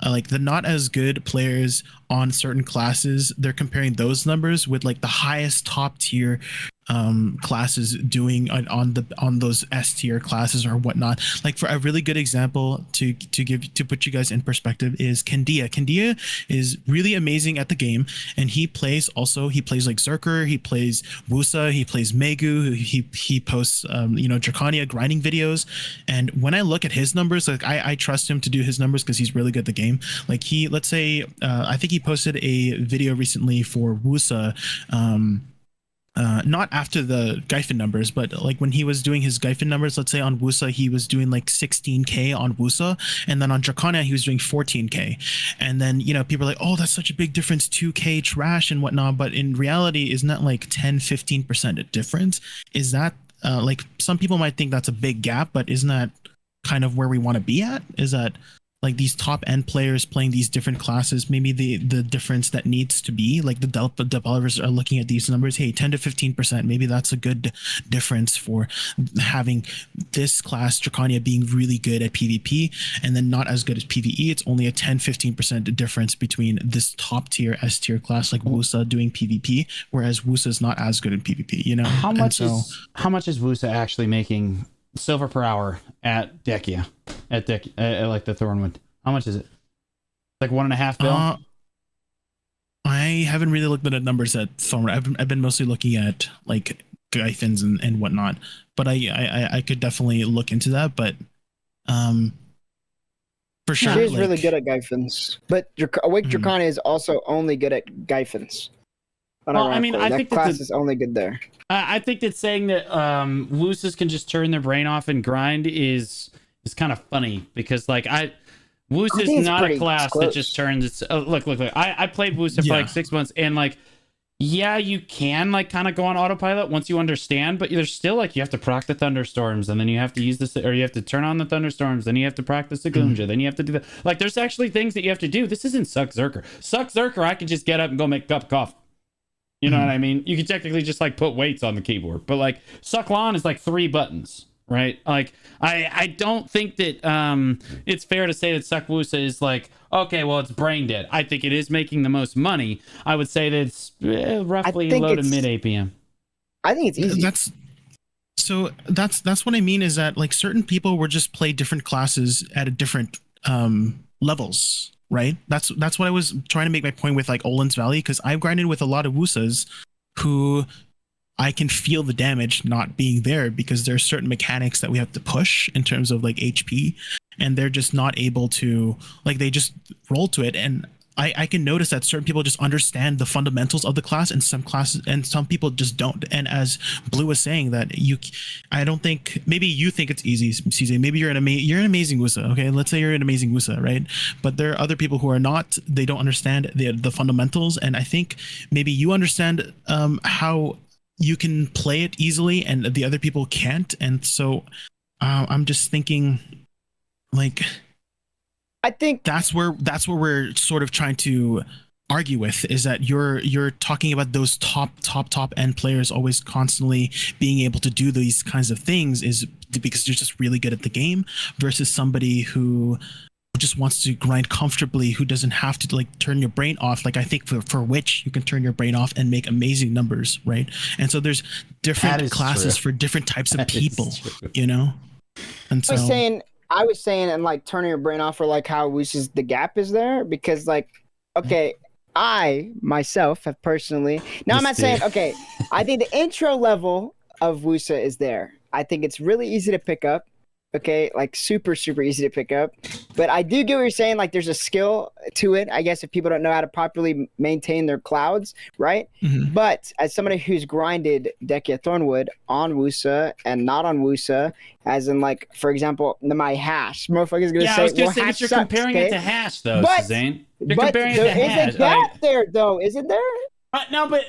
like the not as good players on certain classes, they're comparing those numbers with like the highest top tier classes doing on those S tier classes or whatnot. Like for a really good example to put you guys in perspective is Kendia. Kendia is really amazing at the game, and he plays like Zerker, he plays Wusa, he plays Megu, he posts Dracania grinding videos. And when I look at his numbers, like I trust him to do his numbers because he's really good at the game. Like let's say I think he posted a video recently for Wusa, not after the Gyfin numbers, but like when he was doing his Gyfin numbers, let's say on Wusa, he was doing like 16K on Wusa, and then on Dracania, he was doing 14K. And then, people are like, oh, that's such a big difference, 2K trash and whatnot. But in reality, isn't that like 10-15% a difference? Is that like some people might think that's a big gap, but isn't that kind of where we want to be at? Is that like these top end players playing these different classes, maybe the difference that needs to be like the developers are looking at these numbers, hey, 10-15%, maybe that's a good difference for having this class Dracania being really good at PvP and then not as good as PvE. It's only a 10-15% difference between this top tier S tier class like Wusa doing PvP, whereas Wusa is not as good in PvP. How much is Wusa actually making silver per hour at Dehkia? At like the Thornwood, how much is it? Like 1.5 bill. I haven't really looked at the numbers at Thornwood. I've been mostly looking at like Gyfins and whatnot, but I could definitely look into that. But for sure, she is really good at Gyfins, but Awake Dracania is also only good at Gyfins. I think that class is only good there. I think that saying that Woosas can just turn their brain off and grind is kind of funny, because like Wusa is not a class that just turns its look. I played Wusa for like 6 months, and like Yeah, you can like kind of go on autopilot once you understand, but there's still like you have to proc the thunderstorms, and then you have to use this, or you have to turn on the thunderstorms, then you have to practice the Goonja, then you have to do that. Like there's actually things that you have to do. This isn't Suck Zerker. Suck Zerker, I can just get up and go make a cup of coffee. You know what I mean? You can technically just like put weights on the keyboard, but like Suck Lawn is like 3 buttons, right? Like I don't think that it's fair to say that Suck Wusa is like, okay, well it's brain dead. I think it is making the most money. I would say that it's roughly low to mid APM. I think it's easy. That's what I mean, is that like certain people will just play different classes at a different levels, right? That's what I was trying to make my point with like Olin's Valley, because I've grinded with a lot of Wusas who I can feel the damage not being there because there are certain mechanics that we have to push in terms of like HP, and they're just not able to, like, they just roll to it. And I can notice that certain people just understand the fundamentals of the class, and some classes and some people just don't. And as Blue was saying, that I don't think, maybe you think it's easy, CJ. Maybe you're an amazing Wusa. Okay, let's say you're an amazing Wusa, right? But there are other people who are not. They don't understand the fundamentals, and I think maybe you understand how you can play it easily, and the other people can't. And so I'm just thinking, like, I think that's where we're sort of trying to argue with, is that you're talking about those top end players always constantly being able to do these kinds of things is because they're just really good at the game, versus somebody who just wants to grind comfortably, who doesn't have to like turn your brain off. Like I think for Witch, you can turn your brain off and make amazing numbers, right? And so there's different classes for different types of people, you know? And so I was saying, and like turning your brain off for like how Wusa's the gap is there, because like, okay, I myself have personally, now I'm not saying, okay, I think the intro level of Wusa is there. I think it's really easy to pick up. Okay, like super easy to pick up. But I do get what you're saying, like there's a skill to it, I guess, if people don't know how to properly maintain their clouds, right? Mm-hmm. But as somebody who's grinded Dehkia Thornwood on Wusa and not on Wusa, as in like, for example, my hash, motherfucker's gonna say, I was gonna say hash you're sucks, comparing it to hash though, Zane. You're but comparing it to hash. There is a gap there though, isn't there? No, but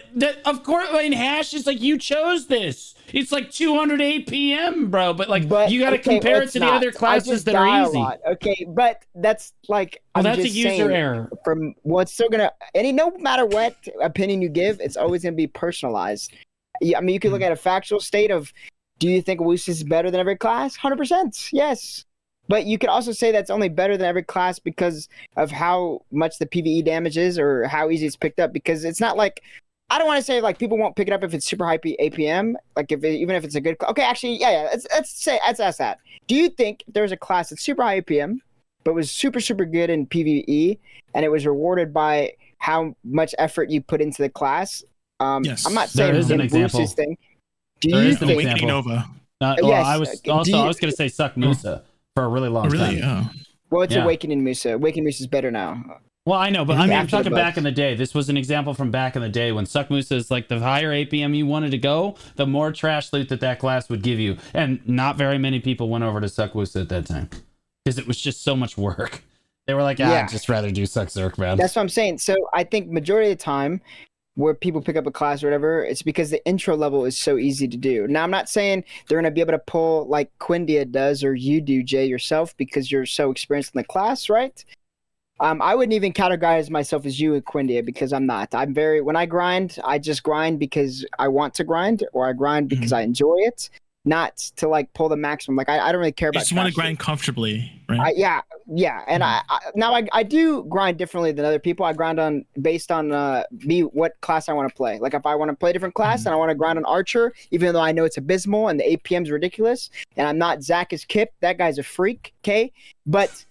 of course, in hash, it's like you chose this. It's like 200 APM, bro. But like, you got to compare it to the other classes that are easy. Okay, but that's like, that's a user error. From what's still gonna, no matter what opinion you give, it's always gonna be personalized. I mean, you can look at a factual state of, do you think Wusa is better than every class? 100%, yes. But you could also say that's only better than every class because of how much the PvE damage is, or how easy it's picked up. Because it's not like, I don't want to say like people won't pick it up if it's super high APM. Like even if it's a good, okay, actually, yeah. Let's ask that. Do you think there's a class that's super high APM, but was super good in PvE, and it was rewarded by how much effort you put into the class? Yes, I'm not saying there is an example. Thing. Do you think Awakening Nova? Yes. I was going to say Suck Musa. For a really long time. Oh. Well, it's Awakening Musa. Awakening Musa is better now. Well, I know, but I mean, I'm talking back in the day. This was an example from back in the day when Suck Musa is like the higher APM you wanted to go, the more trash loot that class would give you. And not very many people went over to Suck Musa at that time because it was just so much work. They were like, I'd just rather do Suck Zerk, man. That's what I'm saying. So I think majority of the time, where people pick up a class or whatever, it's because the intro level is so easy to do. Now, I'm not saying they're going to be able to pull like Quindia does, or you do, Jay, yourself, because you're so experienced in the class, right? I wouldn't even categorize myself as you and Quindia, because I'm not. When I grind, I just grind because I want to grind, or I grind because I enjoy it, not to like pull the maximum. Like I don't really care about. You just want to grind comfortably, right? Yeah. And I do grind differently than other people. I grind based on what class I want to play. Like if I want to play a different class and I want to grind on Archer, even though I know it's abysmal and the APM's ridiculous, and I'm not Zach as Kip, that guy's a freak, okay? But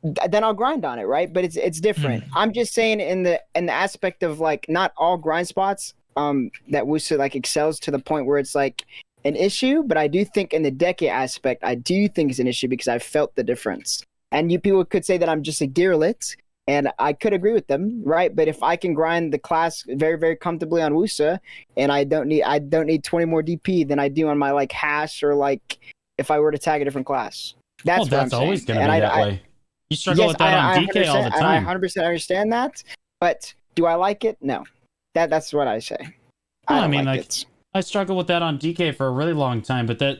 then I'll grind on it, right? But it's different. I'm just saying in the aspect of like not all grind spots that Wusa like excels to the point where it's like an issue, but I do think in the Dehkia aspect, I do think it's an issue because I've felt the difference. And you people could say that I'm just a gearlet, and I could agree with them, right? But if I can grind the class very, very comfortably on Wusa, and I don't need 20 more DP than I do on my like hash, or like if I were to tag a different class. That's what I'm saying. Always going to be that way. You struggle with that on DK all the time. I 100% understand that, but do I like it? No. That's what I say. Well, I I don't mean, like, it. I struggled with that on DK for a really long time, but that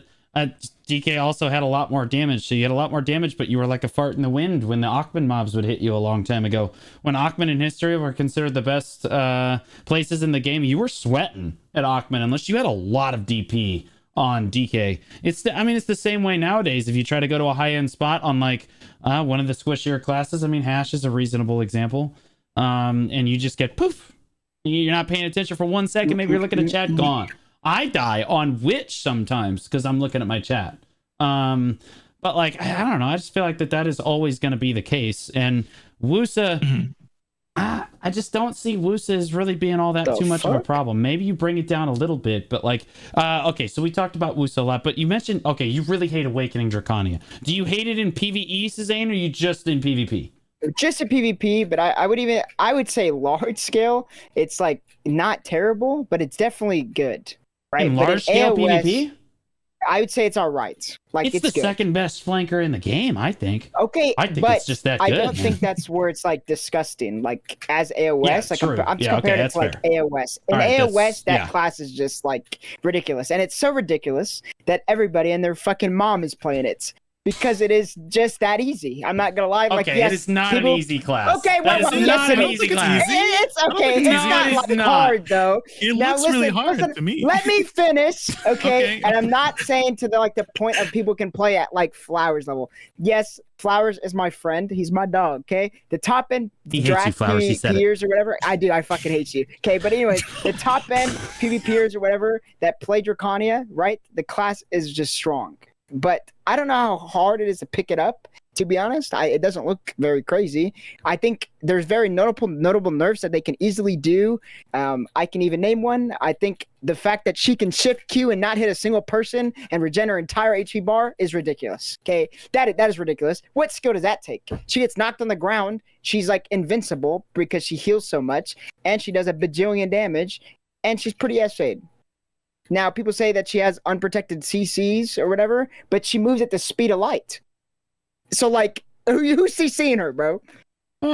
DK also had a lot more damage. So you had a lot more damage, but you were like a fart in the wind when the Achman mobs would hit you a long time ago. When Achman and History were considered the best places in the game, you were sweating at Achman unless you had a lot of DP on DK. It's the same way nowadays. If you try to go to a high end spot on like one of the squishier classes, I mean, Hash is a reasonable example, and you just get poof. You're not paying attention for 1 second. Maybe you're looking at chat, gone. I die on Witch sometimes because I'm looking at my chat. But like, I don't know. I just feel like that is always going to be the case. And Wusa, I just don't see Wusa as really being all that too much of a problem. Maybe you bring it down a little bit, but like, okay, so we talked about Wusa a lot, but you mentioned, okay, you really hate Awakening Dracania. Do you hate it in PvE, Suzanne, or are you just in PvP? Just a PvP, but I would say large scale, it's like not terrible, but it's definitely good. Right? In large scale AOS, PvP? I would say it's all right. Like it's the good. second best flanker in the game, I think. Okay, I think it's just that good. I don't think that's where it's like disgusting. Like as AOS, yeah, like true. I'm just comparing it to like fair. AOS. In AOS, that class is just like ridiculous, and it's so ridiculous that everybody and their fucking mom is playing it. Because it is just that easy. I'm not gonna lie. Like, okay, yes, it is not an easy class. Okay, well, it's not an easy class. It's okay. It's not like hard though. It looks really hard to me. Let me finish, okay? And I'm not saying to the point of people can play at like Flowers level. Yes, Flowers is my friend. He's my dog. Okay, the top end draft PvPers or whatever. I do. I fucking hate you. Okay, but anyways, the top end PvPers or whatever that play Dracania, right? The class is just strong. But I don't know how hard it is to pick it up. To be honest, it doesn't look very crazy. I think there's very notable nerfs that they can easily do. I can even name one. I think the fact that she can shift Q and not hit a single person and regen her entire HP bar is ridiculous. Okay, that is ridiculous. What skill does that take? She gets knocked on the ground. She's like invincible because she heals so much, and she does a bajillion damage, and she's pretty S-shade. Now, people say that she has unprotected CCs or whatever, but she moves at the speed of light. So, like, who's CCing her, bro?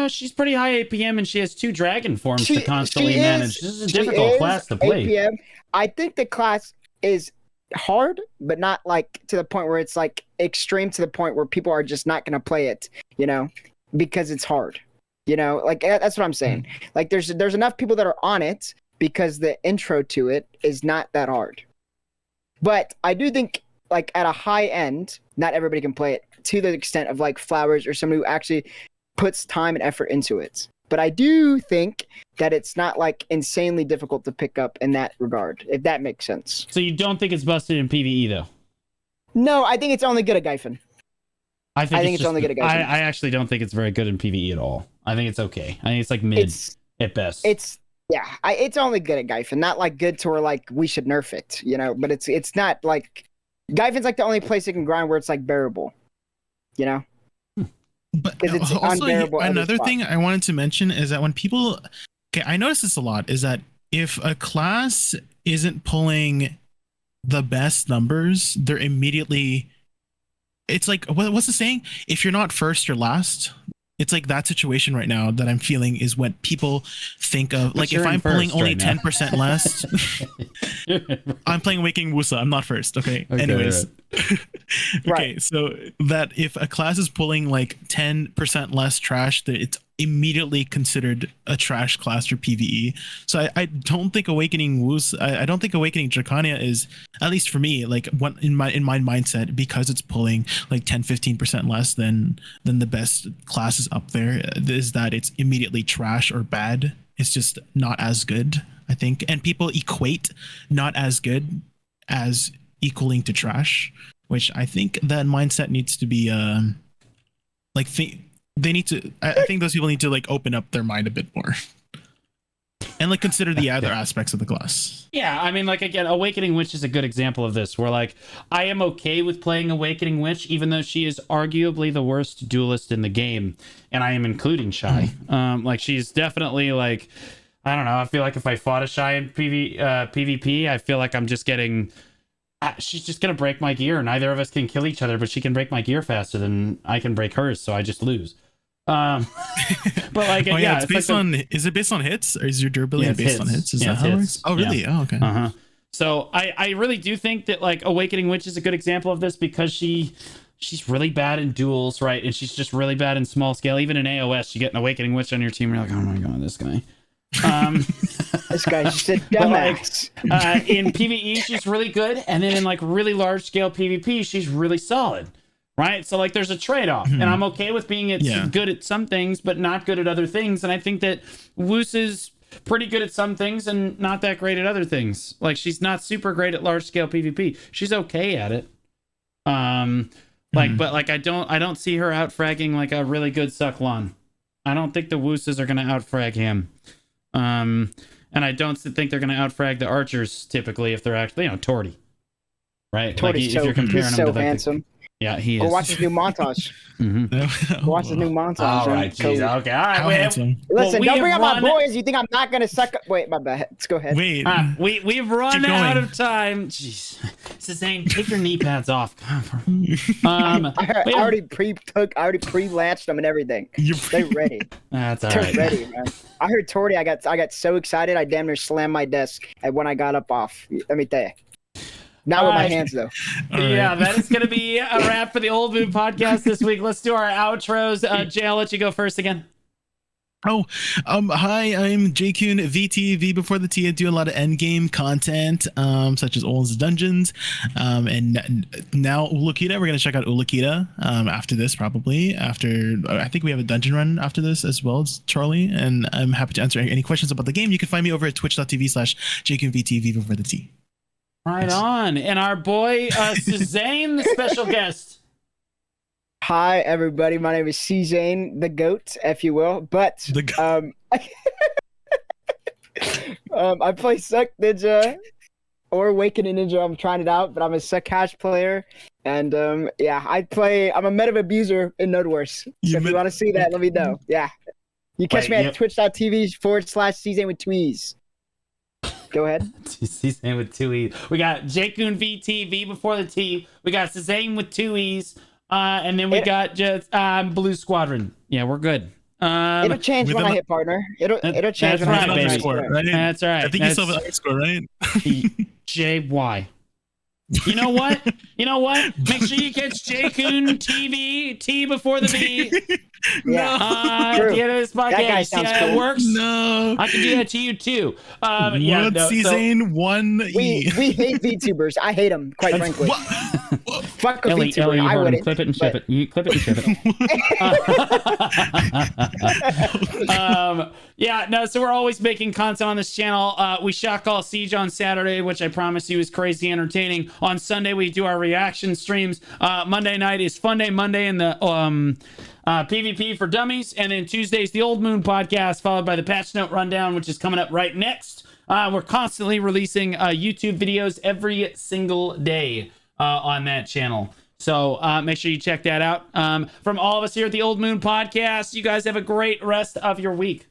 She's pretty high APM, and she has 2 dragon forms to constantly manage. This is a difficult class to play. APM. I think the class is hard, but not, like, to the point where it's, like, extreme to the point where people are just not going to play it, because it's hard. Like, that's what I'm saying. Like, there's enough people that are on it, because the intro to it is not that hard. But I do think, like, at a high end, not everybody can play it to the extent of, like, Flowers or somebody who actually puts time and effort into it. But I do think that it's not, like, insanely difficult to pick up in that regard, if that makes sense. So you don't think it's busted in PvE, though? No, I think it's only good at Gyphon. I think it's only good at Gyphon. I actually don't think it's very good in PvE at all. I think it's okay. I think it's, like, mid at best. Yeah, it's only good at Gyphon, not like good to where like we should nerf it, But it's not like Gyphon's like the only place it can grind where it's like bearable, But it's also unbearable. Another thing I wanted to mention is that when people, I notice this a lot, is that if a class isn't pulling the best numbers, they're immediately. It's like what's the saying? If you're not first, you're last. It's like that situation right now that I'm feeling is what people think of. Like if I'm pulling only 10% less, I'm playing Waking Wusa. I'm not first. Okay. Anyways. Right. Okay. So that if a class is pulling like 10% less trash, that it's immediately considered a trash class for PvE. So I don't think Awakening Wusa, I don't think Awakening Dracania is, at least for me, like one in my mindset, because it's pulling like 10-15% less than the best classes up there, is that it's immediately trash or bad. It's just not as good, I think. And people equate not as good as equaling to trash, which I think that mindset needs to be they need to, I think those people need to like open up their mind a bit more and like consider the other aspects of the class. Yeah, I mean, like, again, Awakening Witch is a good example of this, where like I am okay with playing Awakening Witch even though she is arguably the worst duelist in the game, and I am including Shy. Like, she's definitely like, I don't know, I feel like if I fought a Shy in PvP, I feel like I'm just getting, she's just gonna break my gear. Neither of us can kill each other, but she can break my gear faster than I can break hers, so I just lose. But like, Oh yeah, it's like based on. Is it based on hits, or is your durability based on hits? Is that how it works? Oh really? Yeah. Oh okay. So I really do think that like Awakening Witch is a good example of this because she's really bad in duels, right? And she's just really bad in small scale. Even in AOS, you get an Awakening Witch on your team, you're like, oh my god, this guy. This guy's just a dumbass. Like, in PvE, she's really good, and then in like really large scale PvP, she's really solid, right? So like, there's a trade off, and I'm okay with being good at some things, but not good at other things. And I think that Woos is pretty good at some things and not that great at other things. Like, she's not super great at large scale PvP. She's okay at it. But like, I don't see her out fragging like a really good Sucklon. I don't think the Wooses are gonna out frag him. And I don't think they're going to outfrag the archers typically if they're actually, Torty, right? Torty's like if you're comparing him to like handsome. Yeah, he is. Go watch his new montage. Go watch his new montage. All right, geez, okay, all right. How handsome. Listen, don't bring up my boys. You think I'm not gonna suck? Wait, my bad. Let's go ahead. Wait, we've run out of time. Jeez, Zane, take your knee pads off. I already pre-latched them and everything. They're ready. That's all right. They're ready, man. I heard Torty. I got so excited. I damn near slammed my desk when I got up off. Let me tell you. Not with my hands, though. Yeah, that is going to be a wrap for the Old Moon podcast this week. Let's do our outros. Jay, I'll let you go first again. Hi, I'm JKoon VT, V before the T. I do a lot of endgame content, such as Olin's Dungeons. And now Ulukita, we're going to check out Ulukita after this, probably. I think we have a dungeon run after this as well. It's Charlie, and I'm happy to answer any questions about the game. You can find me over at twitch.tv/JKoonVT, V before the T. Right on. And our boy, Suzanne, the special guest. Hi, everybody. My name is Suzanne, the GOAT, if you will. But I play Suck Ninja or Awakening Ninja. I'm trying it out, but I'm a Suckash player. And I'm a meta abuser in Node Wars. So if you want to see that, let me know. Yeah. You catch me at twitch.tv/Suzanne with 2 E's. Go ahead. Suzanne with 2 E's. We got JKoon VT, V before the T. We got Suzanne with 2 E's. And then we got just Blue Squadron. Yeah, we're good. It'll change when I hit partner. It'll change when I hit partner. Right? That's all right. I think you still have an underscore, right? JY. You know what? Make sure you catch JKoon TV, T before the B. Yeah. At the end of this podcast. That guy sounds cool. It works. No. I can do that to you too. Season 1E. We hate VTubers. I hate them, quite frankly. Fuck a Ellie, VTuber. you I heard him. wouldn't. Clip it and ship it. You clip it and ship it. So we're always making content on this channel. We shot Call Siege on Saturday, which I promise you is crazy entertaining. On Sunday, we do our reaction streams. Monday night is Fun Day Monday in the PvP for Dummies. And then Tuesday is the Old Moon podcast, followed by the Patch Note Rundown, which is coming up right next. We're constantly releasing YouTube videos every single day on that channel. So make sure you check that out. From all of us here at the Old Moon podcast, you guys have a great rest of your week.